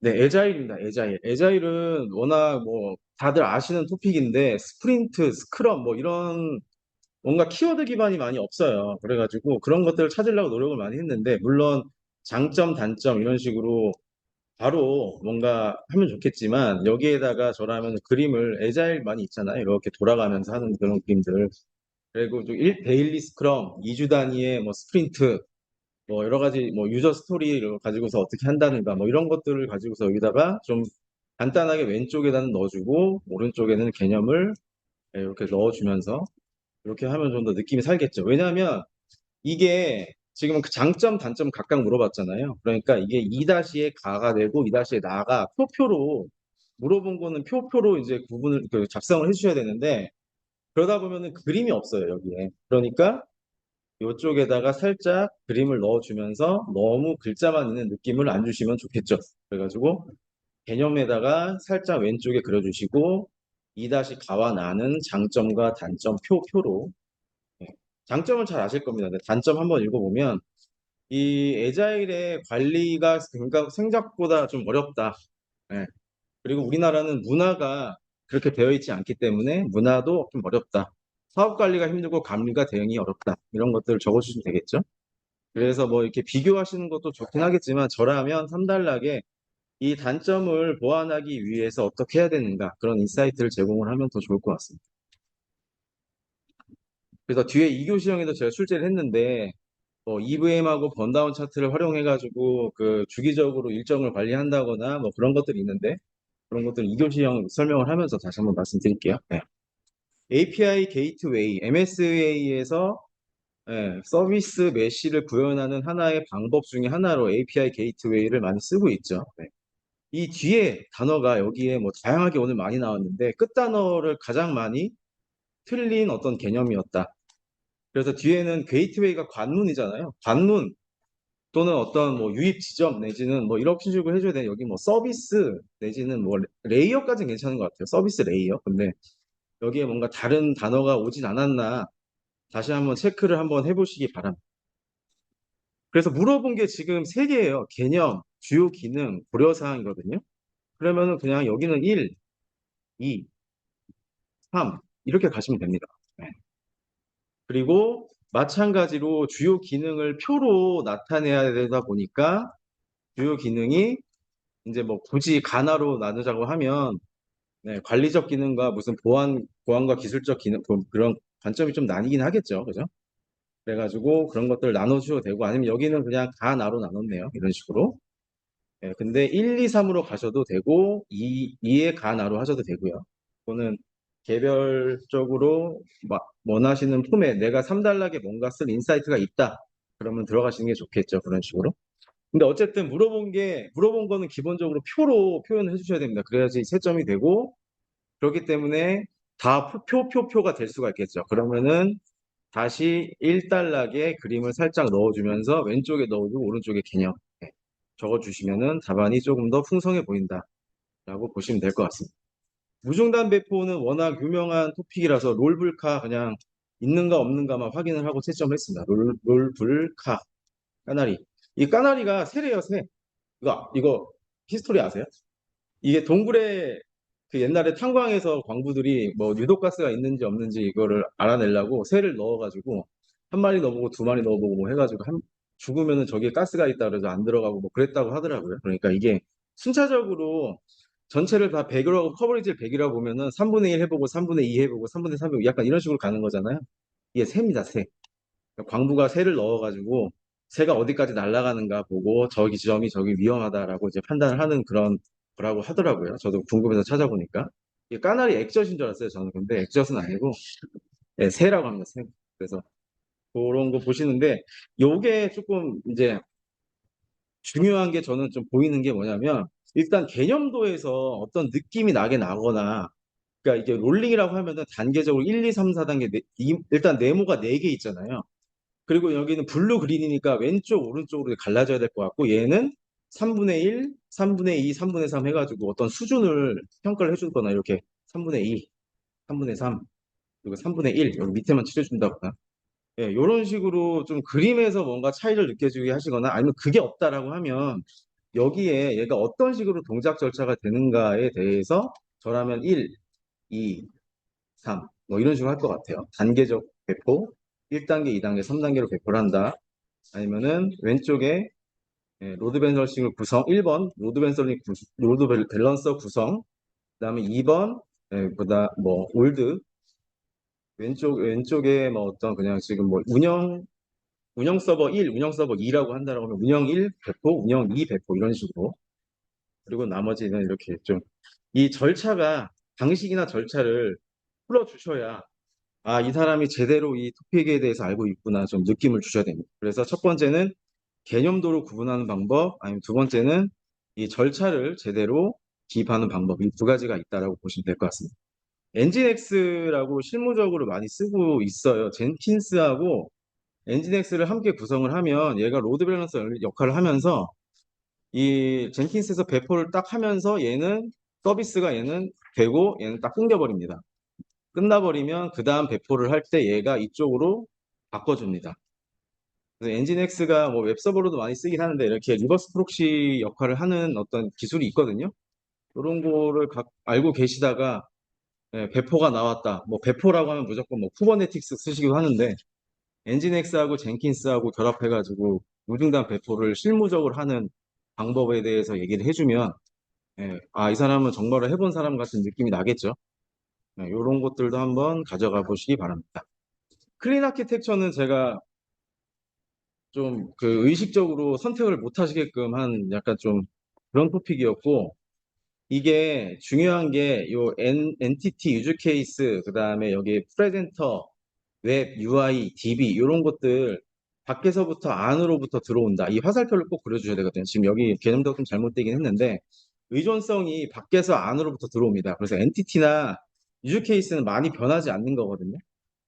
네, 에자일입니다. 에자일. 에자일은 워낙 뭐 다들 아시는 토픽인데 스프린트, 스크럼 뭐 이런 뭔가 키워드 기반이 많이 없어요. 그래가지고 그런 것들을 찾으려고 노력을 많이 했는데, 물론 장점, 단점 이런 식으로 바로 뭔가 하면 좋겠지만, 여기에다가 저라면 그림을 에자일 많이 있잖아요. 이렇게 돌아가면서 하는 그런 그림들. 그리고 좀 데일리 스크럼, 2주 단위의 뭐 스프린트, 뭐 여러 가지 뭐 유저 스토리를 가지고서 어떻게 한다는가 뭐 이런 것들을 가지고서 여기다가 좀 간단하게 왼쪽에다는 넣어주고 오른쪽에는 개념을 이렇게 넣어주면서 이렇게 하면 좀 더 느낌이 살겠죠. 왜냐하면 이게 지금 그 장점, 단점 각각 물어봤잖아요. 그러니까 이게 2-에 가가 되고 2-에 나가 표표로 물어본 거는 표표로 이제 구분을 작성을 해주셔야 되는데, 그러다 보면은 그림이 없어요, 여기에. 그러니까 이쪽에다가 살짝 그림을 넣어주면서 너무 글자만 있는 느낌을 안 주시면 좋겠죠. 그래가지고 개념에다가 살짝 왼쪽에 그려주시고 2-가와 나는 장점과 단점 표로. 예. 장점은 잘 아실 겁니다. 근데 단점 한번 읽어보면 이 에자일의 관리가 생각보다 좀 어렵다. 예. 그리고 우리나라는 문화가 그렇게 되어 있지 않기 때문에 문화도 좀 어렵다. 사업 관리가 힘들고 감리가 대응이 어렵다. 이런 것들을 적어주시면 되겠죠. 그래서 뭐 이렇게 비교하시는 것도 좋긴 하겠지만, 저라면 3단락에 이 단점을 보완하기 위해서 어떻게 해야 되는가, 그런 인사이트를 제공을 하면 더 좋을 것 같습니다. 그래서 뒤에 2교시형에도 제가 출제를 했는데, 뭐 EVM하고 번다운 차트를 활용해가지고 그 주기적으로 일정을 관리한다거나 뭐 그런 것들이 있는데, 그런 것들은 2교시형 설명을 하면서 다시 한번 말씀드릴게요. 네. API 게이트웨이, MSA에서 서비스 메시를 구현하는 하나의 방법 중에 하나로 API 게이트웨이를 많이 쓰고 있죠. 네. 이 뒤에 단어가 여기에 뭐 다양하게 오늘 많이 나왔는데, 끝 단어를 가장 많이 틀린 어떤 개념이었다. 그래서 뒤에는 게이트웨이가 관문이잖아요. 관문 또는 어떤 뭐 유입 지점 내지는 뭐 이렇게 식으로 해줘야 돼. 여기 뭐 서비스 내지는 뭐 레이어까지는 괜찮은 것 같아요. 서비스 레이어. 근데 여기에 뭔가 다른 단어가 오진 않았나 다시 한번 체크를 한번 해보시기 바랍니다. 그래서 물어본 게 지금 세 개예요. 개념, 주요 기능, 고려사항이거든요. 그러면은 그냥 여기는 1, 2, 3 이렇게 가시면 됩니다. 네. 그리고 마찬가지로 주요 기능을 표로 나타내야 되다 보니까 주요 기능이 이제 뭐 굳이 가나로 나누자고 하면, 네, 관리적 기능과 무슨 보안과 기술적 기능, 그런 관점이 좀 나뉘긴 하겠죠. 그죠? 그래가지고 그런 것들 나눠주셔도 되고, 아니면 여기는 그냥 가나로 나눴네요. 이런 식으로. 예, 근데 1, 2, 3으로 가셔도 되고 2에 가나로 하셔도 되고요. 그거는 개별적으로 원하시는 폼에 내가 3단락에 뭔가 쓸 인사이트가 있다. 그러면 들어가시는 게 좋겠죠. 그런 식으로. 근데 어쨌든 물어본 거는 기본적으로 표로 표현을 해주셔야 됩니다. 그래야지 채점이 되고, 그렇기 때문에 다 표가 될 수가 있겠죠. 그러면은 다시 1단락에 그림을 살짝 넣어주면서 왼쪽에 넣어주고 오른쪽에 개념 적어주시면은 답안이 조금 더 풍성해 보인다라고 보시면 될 것 같습니다. 무중단 배포는 워낙 유명한 토픽이라서 롤불카 그냥 있는가 없는가만 확인을 하고 채점했습니다. 롤불카 까나리. 이 까나리가 새래요, 새. 이거 히스토리 아세요? 이게 동굴에 그 옛날에 탄광에서 광부들이 뭐 유독가스가 있는지 없는지 이거를 알아내려고 새를 넣어가지고 한 마리 넣어보고 두 마리 넣어보고 뭐 해가지고 죽으면은 저기에 가스가 있다 그래서 안 들어가고 뭐 그랬다고 하더라고요. 그러니까 이게 순차적으로 전체를 다 100이라고 커버리지를 100이라고 보면은 3분의 1 해보고 3분의 2 해보고 3분의 3 해보고 약간 이런 식으로 가는 거잖아요. 이게 새입니다, 새. 광부가 새를 넣어가지고 새가 어디까지 날아가는가 보고 저기 지점이 저기 위험하다라고 이제 판단을 하는 그런 거라고 하더라고요. 저도 궁금해서 찾아보니까. 이게 까나리 액젓인 줄 알았어요, 저는. 근데 액젓은 아니고 네, 새라고 합니다, 새. 그래서 그런 거 보시는데 요게 조금 이제 중요한 게 저는 좀 보이는 게 뭐냐면 일단 개념도에서 어떤 느낌이 나게 나거나 그러니까 이게 롤링이라고 하면은 단계적으로 1, 2, 3, 4단계 일단 네모가 4개 있잖아요. 그리고 여기는 블루 그린이니까 왼쪽 오른쪽으로 갈라져야 될 것 같고 얘는 3분의 1, 3분의 2, 3분의 3 해가지고 어떤 수준을 평가를 해줄 거나 이렇게 3분의 2, 3분의 3 그리고 3분의 1 여기 밑에만 칠해준다거나 예, 이런 식으로 좀 그림에서 뭔가 차이를 느껴지게 하시거나 아니면 그게 없다라고 하면 여기에 얘가 어떤 식으로 동작 절차가 되는가에 대해서 저라면 1, 2, 3, 뭐 이런 식으로 할 것 같아요. 단계적 배포, 1단계, 2단계, 3단계로 배포를 한다. 아니면은 왼쪽에 로드 밸런싱을 구성, 1번 로드 밸런서 구성, 그다음에 2번 보다 뭐 올드 왼쪽에 뭐 어떤 그냥 지금 뭐 운영 서버 1, 운영 서버 2라고 한다라고 하면 운영 1 배포, 운영 2 배포 이런 식으로 그리고 나머지는 이렇게 좀 이 절차가 방식이나 절차를 풀어주셔야 아, 이 사람이 제대로 이 토픽에 대해서 알고 있구나 좀 느낌을 주셔야 됩니다. 그래서 첫 번째는 개념도로 구분하는 방법, 아니면 두 번째는 이 절차를 제대로 기입하는 방법, 이 두 가지가 있다라고 보시면 될 것 같습니다. 엔진엑스라고 실무적으로 많이 쓰고 있어요. 젠킨스하고 엔진엑스를 함께 구성을 하면 얘가 로드 밸런서 역할을 하면서 이 젠킨스에서 배포를 딱 하면서 얘는 서비스가 얘는 되고 얘는 딱 끊겨버립니다. 끝나버리면 그 다음 배포를 할 때 얘가 이쪽으로 바꿔줍니다. 그래서 엔진엑스가 뭐 웹서버로도 많이 쓰긴 하는데 이렇게 리버스 프록시 역할을 하는 어떤 기술이 있거든요. 이런 거를 알고 계시다가 배포가 나왔다. 뭐 배포라고 하면 무조건 뭐 쿠버네티क्스 쓰시기도 하는데 엔진엑스하고 젠킨스하고 결합해가지고 무중단 배포를 실무적으로 하는 방법에 대해서 얘기를 해주면 아, 이 사람은 정말로 해본 사람 같은 느낌이 나겠죠. 이런 것들도 한번 가져가 보시기 바랍니다. 클린 아키텍처는 제가 좀 그 의식적으로 선택을 못 하시게끔 한 약간 좀 그런 토픽이었고 이게 중요한 게 요 엔티티 유즈 케이스 그다음에 여기 프레젠터 웹 UI DB 이런 것들 밖에서부터 안으로부터 들어온다. 이 화살표를 꼭 그려주셔야 되거든요. 지금 여기 개념도 좀 잘못되긴 했는데 의존성이 밖에서 안으로부터 들어옵니다. 그래서 엔티티나 유즈 케이스는 많이 변하지 않는 거거든요.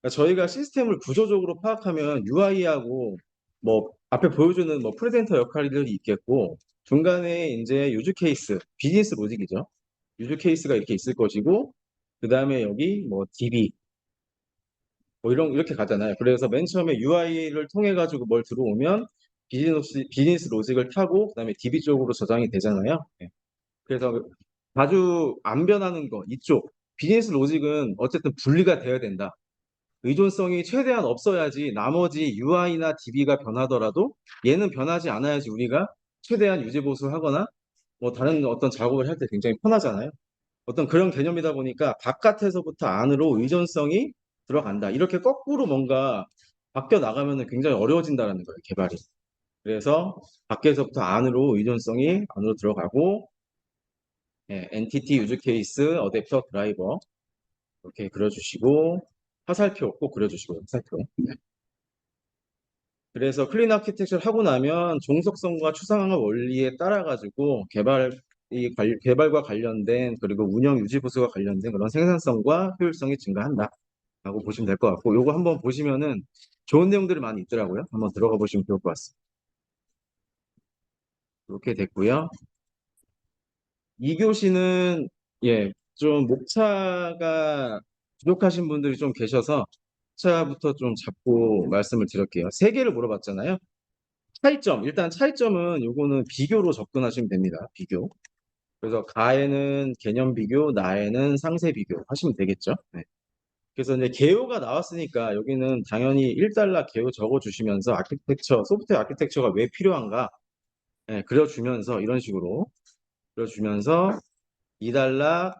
그러니까 저희가 시스템을 구조적으로 파악하면 UI하고 뭐 앞에 보여주는 뭐 프레젠터 역할들이 있겠고 중간에 이제 유즈 케이스, 비즈니스 로직이죠. 유즈 케이스가 이렇게 있을 것이고 그 다음에 여기 뭐 DB 뭐 이렇게 가잖아요. 그래서 맨 처음에 UI를 통해 가지고 뭘 들어오면 비즈니스 로직을 타고 그다음에 DB 쪽으로 저장이 되잖아요. 그래서 자주 안 변하는 거 이쪽 비즈니스 로직은 어쨌든 분리가 되어야 된다. 의존성이 최대한 없어야지 나머지 UI나 DB가 변하더라도 얘는 변하지 않아야지 우리가 최대한 유지 보수를 하거나 뭐 다른 어떤 작업을 할 때 굉장히 편하잖아요. 어떤 그런 개념이다 보니까 바깥에서부터 안으로 의존성이 들어간다. 이렇게 거꾸로 뭔가 바뀌어 나가면 굉장히 어려워진다는 거예요, 개발이. 그래서 밖에서부터 안으로 의존성이 안으로 들어가고 엔티티 유즈 케이스 어댑터 드라이버 이렇게 그려주시고 화살표 꼭 그려주시고 화살표. 네. 그래서 클린 아키텍처를 하고 나면 종속성과 추상화 원리에 따라 가지고 개발과 관련된 그리고 운영 유지 보수가 관련된 그런 생산성과 효율성이 증가한다. 라고 보시면 될 것 같고 요거 한번 보시면은 좋은 내용들이 많이 있더라고요. 한번 들어가 보시면 좋을 것 같습니다. 이렇게 됐고요. 2교시는 좀 목차가 부족하신 분들이 좀 계셔서 목차부터 좀 잡고 말씀을 드릴게요. 세 개를 물어봤잖아요. 차이점, 일단 차이점은 요거는 비교로 접근하시면 됩니다. 비교. 그래서 가에는 개념 비교, 나에는 상세 비교 하시면 되겠죠. 네. 그래서 이제 개요가 나왔으니까 여기는 당연히 1달러 개요 적어주시면서 소프트웨어 아키텍처가 왜 필요한가 그려주면서 이런 식으로. 그려주면서 2단락,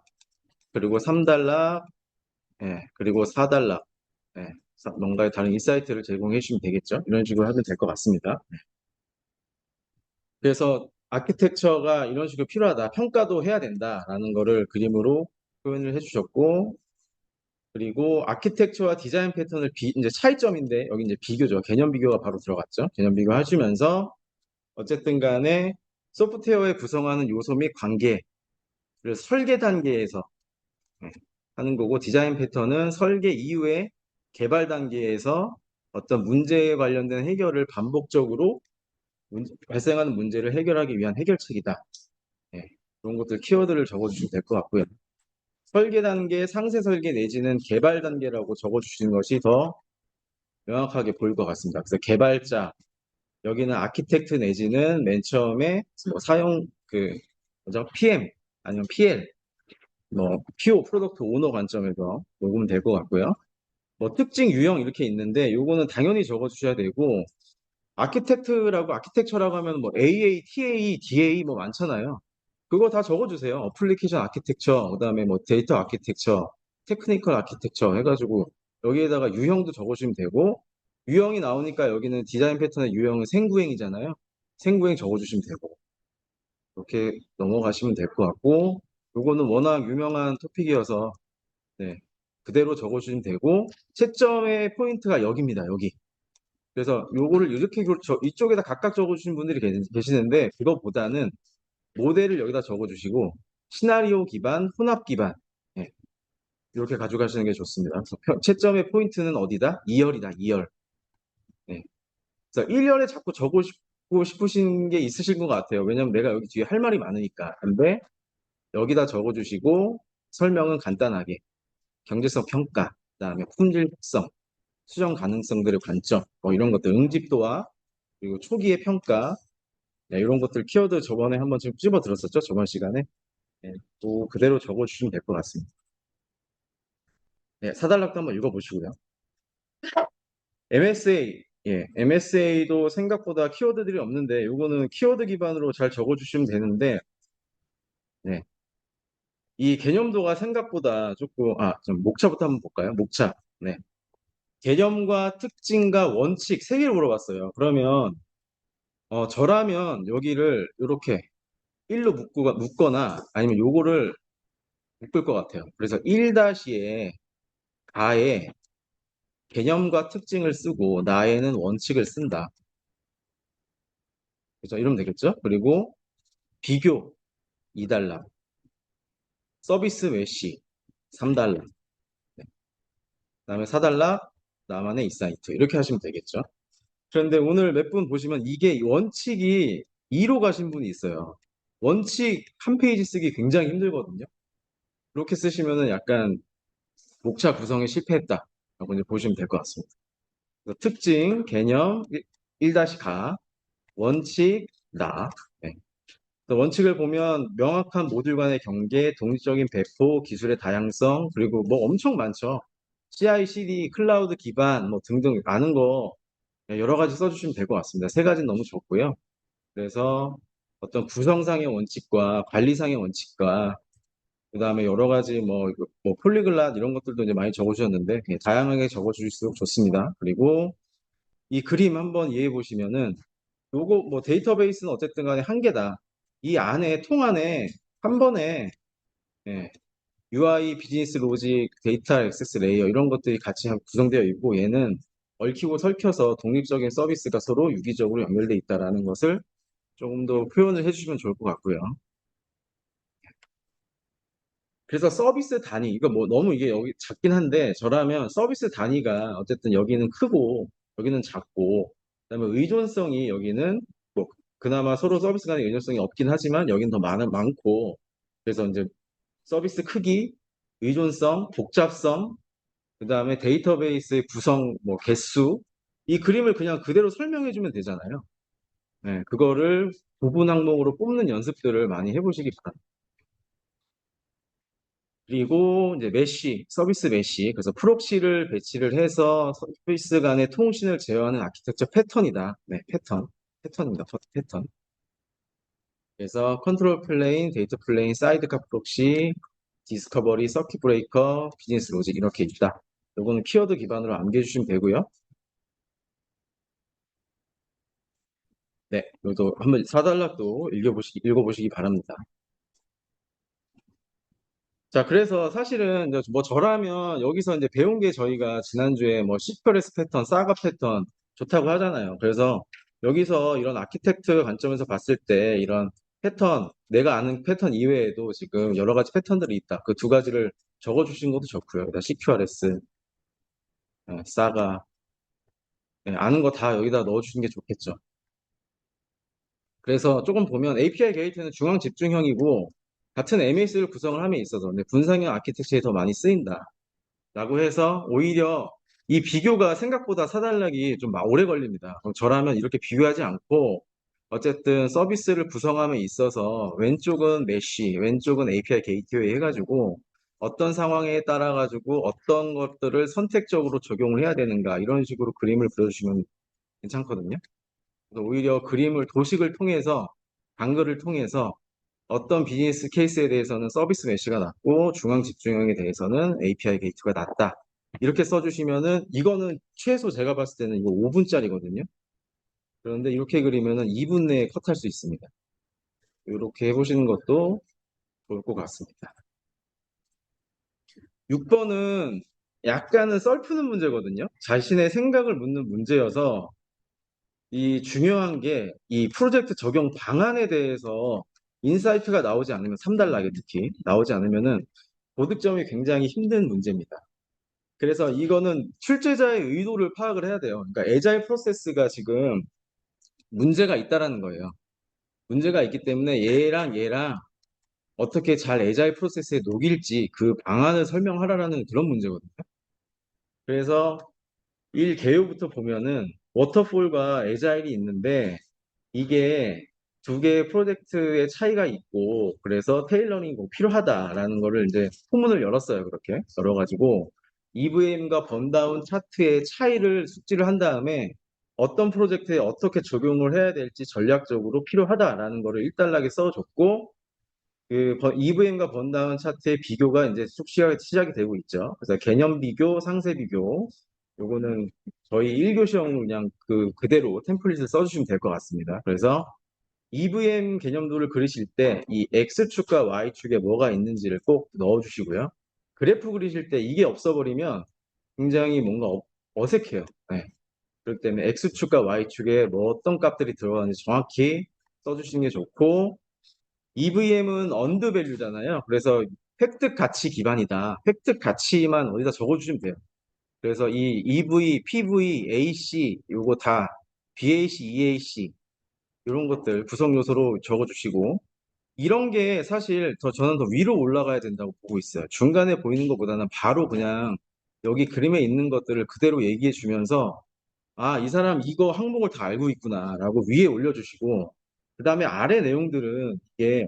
그리고 3단락, 예, 그리고 4단락, 예, 뭔가의 다른 인사이트를 제공해 주시면 되겠죠. 이런 식으로 하면 될 것 같습니다. 그래서 아키텍처가 이런 식으로 필요하다, 평가도 해야 된다라는 거를 그림으로 표현을 해주셨고, 그리고 아키텍처와 디자인 패턴을 이제 차이점인데 여기 이제 비교죠. 개념 비교가 바로 들어갔죠. 개념 비교 하시면서 어쨌든 간에 소프트웨어에 구성하는 요소 및 관계를 설계 단계에서 예, 하는 거고, 디자인 패턴은 설계 이후에 개발 단계에서 어떤 문제에 관련된 해결을 반복적으로 발생하는 문제를 해결하기 위한 해결책이다. 예, 그런 것들 키워드를 적어주시면 될 것 같고요. 설계 단계, 상세 설계 내지는 개발 단계라고 적어주시는 것이 더 명확하게 보일 것 같습니다. 그래서 개발자, 여기는 아키텍트 내지는 맨 처음에 뭐 사용 뭐죠? PM 아니면 PL, 뭐 PO 프로덕트 오너 관점에서 녹으면 될 것 같고요. 뭐 특징 유형 이렇게 있는데 요거는 당연히 적어주셔야 되고, 아키텍처라고 하면 뭐 AA, TA, DA 뭐 많잖아요. 그거 다 적어주세요. 어플리케이션 아키텍처, 그다음에 뭐 데이터 아키텍처, 테크니컬 아키텍처 해가지고 여기에다가 유형도 적어주시면 되고, 유형이 나오니까 여기는 디자인 패턴의 유형은 생구행이잖아요. 생구행 적어주시면 되고, 이렇게 넘어가시면 될 것 같고, 요거는 워낙 유명한 토픽이어서 네, 그대로 적어주시면 되고, 채점의 포인트가 여기입니다. 여기. 그래서 요거를 이렇게 이쪽에다 각각 적어주신 분들이 계시는데, 그거보다는 모델을 여기다 적어주시고 시나리오 기반, 혼합 기반, 예, 이렇게 가져가시는 게 좋습니다. 그래서 채점의 포인트는 어디다? 2열이다. 2열. 예. 그래서 1열에 자꾸 적고 싶으신 게 있으신 것 같아요. 왜냐면 내가 여기 뒤에 할 말이 많으니까. 근데 여기다 적어주시고 설명은 간단하게 경제성 평가, 그다음에 품질 특성, 수정 가능성들의 관점, 뭐 이런 것들, 응집도와 그리고 초기의 평가, 네, 이런 것들 키워드 저번에 한번 좀 집어 들었었죠. 저번 시간에. 네, 또 그대로 적어주시면 될 것 같습니다. 네, 사달락도 한번 읽어보시고요. MSA, 예, MSA도 생각보다 키워드들이 없는데, 요거는 키워드 기반으로 잘 적어주시면 되는데, 네, 이 개념도가 생각보다 조금, 좀 목차부터 한번 볼까요? 목차. 네. 개념과 특징과 원칙 세 개를 물어봤어요. 그러면, 저라면 여기를 이렇게 1로 묶거나 아니면 요거를 묶을 것 같아요. 그래서 1-에 가에 개념과 특징을 쓰고 나에는 원칙을 쓴다. 그죠? 이러면 되겠죠? 그리고 비교 2달러, 서비스 메시 3달러, 그다음에 4달러, 나만의 인사이트 이렇게 하시면 되겠죠? 그런데 오늘 몇 분 보시면 이게 원칙이 2로 가신 분이 있어요. 원칙 한 페이지 쓰기 굉장히 힘들거든요. 그렇게 쓰시면은 약간 목차 구성에 실패했다라고 이제 보시면 될 것 같습니다. 그래서 특징, 개념 1-가, 원칙, 나. 네. 원칙을 보면 명확한 모듈 간의 경계, 독립적인 배포, 기술의 다양성, 그리고 뭐 엄청 많죠. CI/CD, 클라우드 기반, 뭐 등등 많은 거 여러 가지 써주시면 될 것 같습니다. 세 가지는 너무 좋고요. 그래서 어떤 구성상의 원칙과 관리상의 원칙과 그다음에 여러 가지 뭐 폴리글랏 이런 것들도 이제 많이 적어주셨는데 다양하게 적어주실수록 좋습니다. 그리고 이 그림 한번 이해해 보시면은 요거 뭐 데이터베이스는 어쨌든 간에 한 개다. 이 안에 통 안에 한 번에 예, UI, 비즈니스 로직, 데이터 액세스 레이어 이런 것들이 같이 구성되어 있고, 얘는 얽히고 설켜서 독립적인 서비스가 서로 유기적으로 연결돼 있다라는 것을 조금 더 표현을 해주시면 좋을 것 같고요. 그래서 서비스 단위, 이거 뭐 너무 이게 여기 작긴 한데, 저라면 서비스 단위가 어쨌든 여기는 크고, 여기는 작고, 그다음에 의존성이 여기는 뭐 그나마 서로 서비스 간의 의존성이 없긴 하지만 여기는 더 많고, 그래서 이제 서비스 크기, 의존성, 복잡성, 그다음에 데이터베이스의 구성, 뭐 개수, 이 그림을 그냥 그대로 설명해주면 되잖아요. 네, 그거를 부분 항목으로 뽑는 연습들을 많이 해보시기 바랍니다. 그리고 이제 서비스 메쉬, 그래서 프록시를 배치를 해서 서비스 간의 통신을 제어하는 아키텍처 패턴이다. 네, 패턴입니다. 패턴. 그래서 컨트롤 플레인, 데이터 플레인, 사이드카 프록시, 디스커버리, 서킷 브레이커, 비즈니스 로직 이렇게 있다. 요거는 키워드 기반으로 암기해 주시면 되고요. 네, 이것도 한번 4단락도 읽어보시기 바랍니다. 자, 그래서 사실은 이제 뭐 저라면 여기서 이제 배운 게 저희가 지난주에 뭐 시큐어레스 패턴, 사가 패턴 좋다고 하잖아요. 그래서 여기서 이런 아키텍트 관점에서 봤을 때 이런 패턴, 내가 아는 패턴 이외에도 지금 여러 가지 패턴들이 있다. 그 두 가지를 적어주신 것도 좋고요. 그다음 CQRS, 사가, 아는 거 다 여기다 넣어주시는 게 좋겠죠. 그래서 조금 보면 API 게이트는 중앙 집중형이고 같은 MAS를 구성을 함에 있어서 근데 분산형 아키텍처에 더 많이 쓰인다. 라고 해서 오히려 이 비교가 생각보다 사단락이 좀 오래 걸립니다. 그럼 저라면 이렇게 비교하지 않고 어쨌든 서비스를 구성함에 있어서 왼쪽은 메쉬, 왼쪽은 API 게이트웨이 해가지고 어떤 상황에 따라 가지고 어떤 것들을 선택적으로 적용을 해야 되는가 이런 식으로 그림을 그려주시면 괜찮거든요. 그래서 오히려 그림을 도식을 통해서 단글을 통해서 어떤 비즈니스 케이스에 대해서는 서비스 메쉬가 낫고 중앙 집중형에 대해서는 API 게이트가 낫다. 이렇게 써주시면은 이거는 최소 제가 봤을 때는 이거 5분짜리거든요. 그런데 이렇게 그리면은 2분 내에 컷할 수 있습니다. 이렇게 해보시는 것도 좋을 것 같습니다. 6번은 약간은 썰푸는 문제거든요. 자신의 생각을 묻는 문제여서 이 중요한 게 이 프로젝트 적용 방안에 대해서 인사이트가 나오지 않으면 3단락에 특히 나오지 않으면은 고득점이 굉장히 힘든 문제입니다. 그래서 이거는 출제자의 의도를 파악을 해야 돼요. 그러니까 에자일 프로세스가 지금 문제가 있다라는 거예요. 문제가 있기 때문에 얘랑 어떻게 잘 에자일 프로세스에 녹일지 그 방안을 설명하라라는 그런 문제거든요. 그래서 1 개요부터 보면은 워터폴과 에자일이 있는데 이게 두 개의 프로젝트의 차이가 있고 그래서 테일러링이 꼭 필요하다라는 거를 이제 포문을 열었어요. 그렇게 열어가지고 EVM과 번다운 차트의 차이를 숙지를 한 다음에 어떤 프로젝트에 어떻게 적용을 해야 될지 전략적으로 필요하다라는 거를 일단락에 써줬고 그 EVM과 번다운 차트의 비교가 이제 쭉 시작이 되고 있죠. 그래서 개념 비교, 상세 비교 요거는 저희 1교시형으로 그냥 그대로 템플릿을 써주시면 될 것 같습니다. 그래서 EVM 개념도를 그리실 때 이 X축과 Y축에 뭐가 있는지를 꼭 넣어주시고요. 그래프 그리실 때 이게 없어버리면 굉장히 뭔가 어색해요. 네. 그렇기 때문에 X축과 Y축에 뭐 어떤 값들이 들어가는지 정확히 써주시는 게 좋고 EVM은 언드 밸류잖아요. 그래서 획득 가치 기반이다. 획득 가치만 어디다 적어주시면 돼요. 그래서 이 EV, PV, AC 요거 다 BAC, EAC 이런 것들 구성 요소로 적어주시고 이런 게 사실 저는 더 위로 올라가야 된다고 보고 있어요. 중간에 보이는 것보다는 바로 그냥 여기 그림에 있는 것들을 그대로 얘기해 주면서 아, 이 사람 이거 항목을 다 알고 있구나라고 위에 올려주시고 그 다음에 아래 내용들은 이게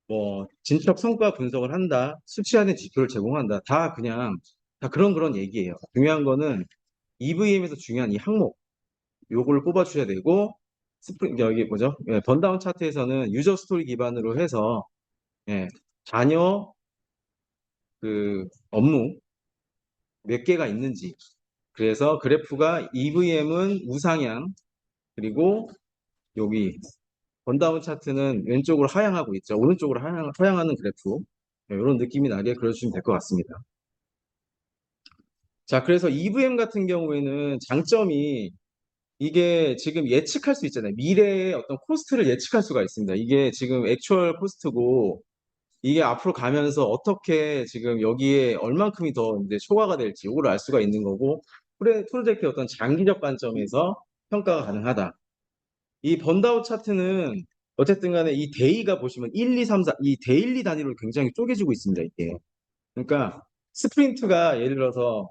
뭐 진척 성과 분석을 한다, 수치화된 지표를 제공한다, 다 그냥 다 그런 얘기예요. 중요한 거는 EVM에서 중요한 이 항목 요거를 뽑아주셔야 되고 여기 뭐죠? 번다운 차트에서는 유저 스토리 기반으로 해서 자녀 업무 몇 개가 있는지 그래서 그래프가 EVM은 우상향 그리고 여기 번다운 차트는 왼쪽으로 하향하고 있죠. 오른쪽으로 하향하는 그래프 이런 느낌이 나게 그려주시면 될 것 같습니다. 자, 그래서 EVM 같은 경우에는 장점이 이게 지금 예측할 수 있잖아요. 미래의 어떤 코스트를 예측할 수가 있습니다. 이게 지금 액추얼 코스트고 이게 앞으로 가면서 어떻게 지금 여기에 얼만큼이 더 이제 초과가 될지 이걸 알 수가 있는 거고 프로젝트의 어떤 장기적 관점에서 평가가 가능하다. 이 번다우 차트는 어쨌든 간에 이 데이가 보시면 1, 2, 3, 4, 이 데일리 단위로 굉장히 쪼개지고 있습니다, 이게. 그러니까 스프린트가 예를 들어서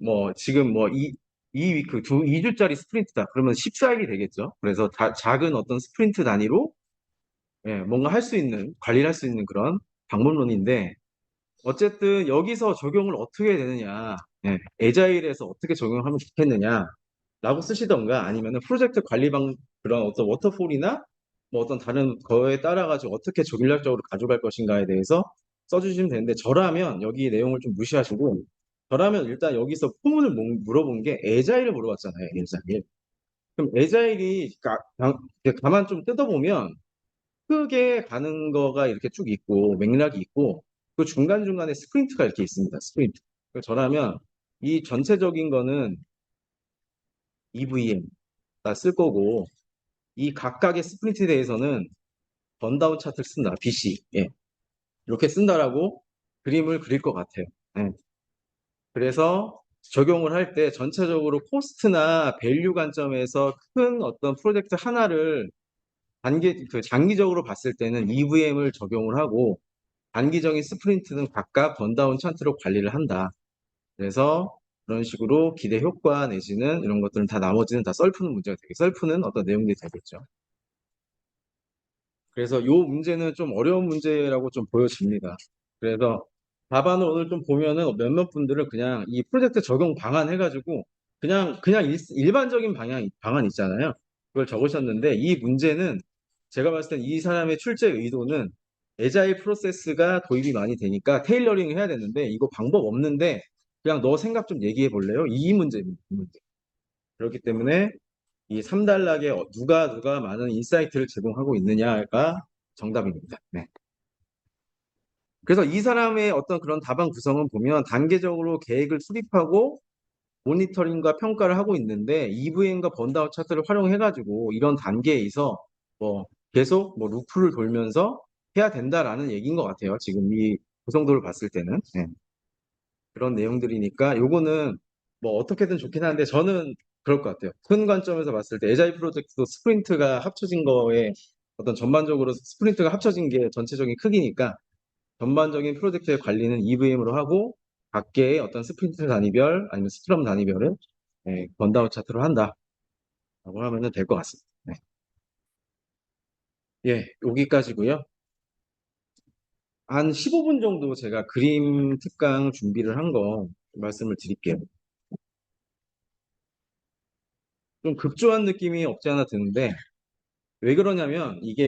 뭐 지금 뭐 이 위크 2주짜리 스프린트다. 그러면 14일이 되겠죠. 그래서 작은 어떤 스프린트 단위로 뭔가 할 수 있는, 관리를 할 수 있는 그런 방법론인데 어쨌든 여기서 적용을 어떻게 해야 되느냐, 에자일에서 어떻게 적용을 하면 좋겠느냐 라고 쓰시던가 아니면은 프로젝트 관리 그런 어떤 워터폴이나 뭐 어떤 다른 거에 따라 가지고 어떻게 전략적으로 가져갈 것인가에 대해서 써주시면 되는데 저라면 여기 내용을 좀 무시하시고 저라면 일단 여기서 포문을 물어본 게 에자일을 물어봤잖아요. 에자일. 그럼 에자일이 이렇게 가만 좀 뜯어보면 크게 가는 거가 이렇게 쭉 있고 맥락이 있고 그 중간중간에 스프린트가 이렇게 있습니다. 스프린트. 그래서 저라면 이 전체적인 거는 EVM 다 쓸 거고 이 각각의 스프린트에 대해서는 번다운 차트를 쓴다. BC. 예. 이렇게 쓴다라고 그림을 그릴 것 같아요. 예. 그래서 적용을 할 때 전체적으로 코스트나 밸류 관점에서 큰 어떤 프로젝트 하나를 장기적으로 봤을 때는 EVM을 적용을 하고 단기적인 스프린트는 각각 번다운 차트로 관리를 한다. 그래서 그런 식으로 기대 효과 내지는 이런 것들은 다 나머지는 다 썰푸는 문제가 되게 썰푸는 어떤 내용들이 되겠죠. 그래서 이 문제는 좀 어려운 문제라고 좀 보여집니다. 그래서 답안을 오늘 좀 보면은 몇몇 분들은 그냥 이 프로젝트 적용 방안 해가지고 그냥 일반적인 방안 있잖아요. 그걸 적으셨는데 이 문제는 제가 봤을 땐 이 사람의 출제 의도는 에자일 프로세스가 도입이 많이 되니까 테일러링을 해야 되는데 이거 방법 없는데 그냥 너 생각 좀 얘기해 볼래요? 이 문제입니다. 이 문제. 그렇기 때문에 이 3단락에 누가 많은 인사이트를 제공하고 있느냐가 정답입니다. 네. 그래서 이 사람의 어떤 그런 답안 구성은 보면 단계적으로 계획을 수립하고 모니터링과 평가를 하고 있는데 EVM과 번다운 차트를 활용해가지고 이런 단계에 있어 뭐 계속 뭐 루프를 돌면서 해야 된다라는 얘기인 것 같아요. 지금 이 구성도를 봤을 때는. 네. 그런 내용들이니까 요거는 뭐 어떻게든 좋긴 한데 저는 그럴 것 같아요. 큰 관점에서 봤을 때 에자일 프로젝트도 스프린트가 합쳐진 거에 어떤 전반적으로 스프린트가 합쳐진 게 전체적인 크기니까 전반적인 프로젝트의 관리는 EVM으로 하고 각계의 어떤 스프린트 단위별 아니면 스크럼 단위별은 번다운 차트로 한다라고 하면 될 것 같습니다. 네. 예, 여기까지고요. 한 15분 정도 제가 그림 특강 준비를 한 거 말씀을 드릴게요. 좀 급조한 느낌이 없지 않아 드는데 왜 그러냐면 이게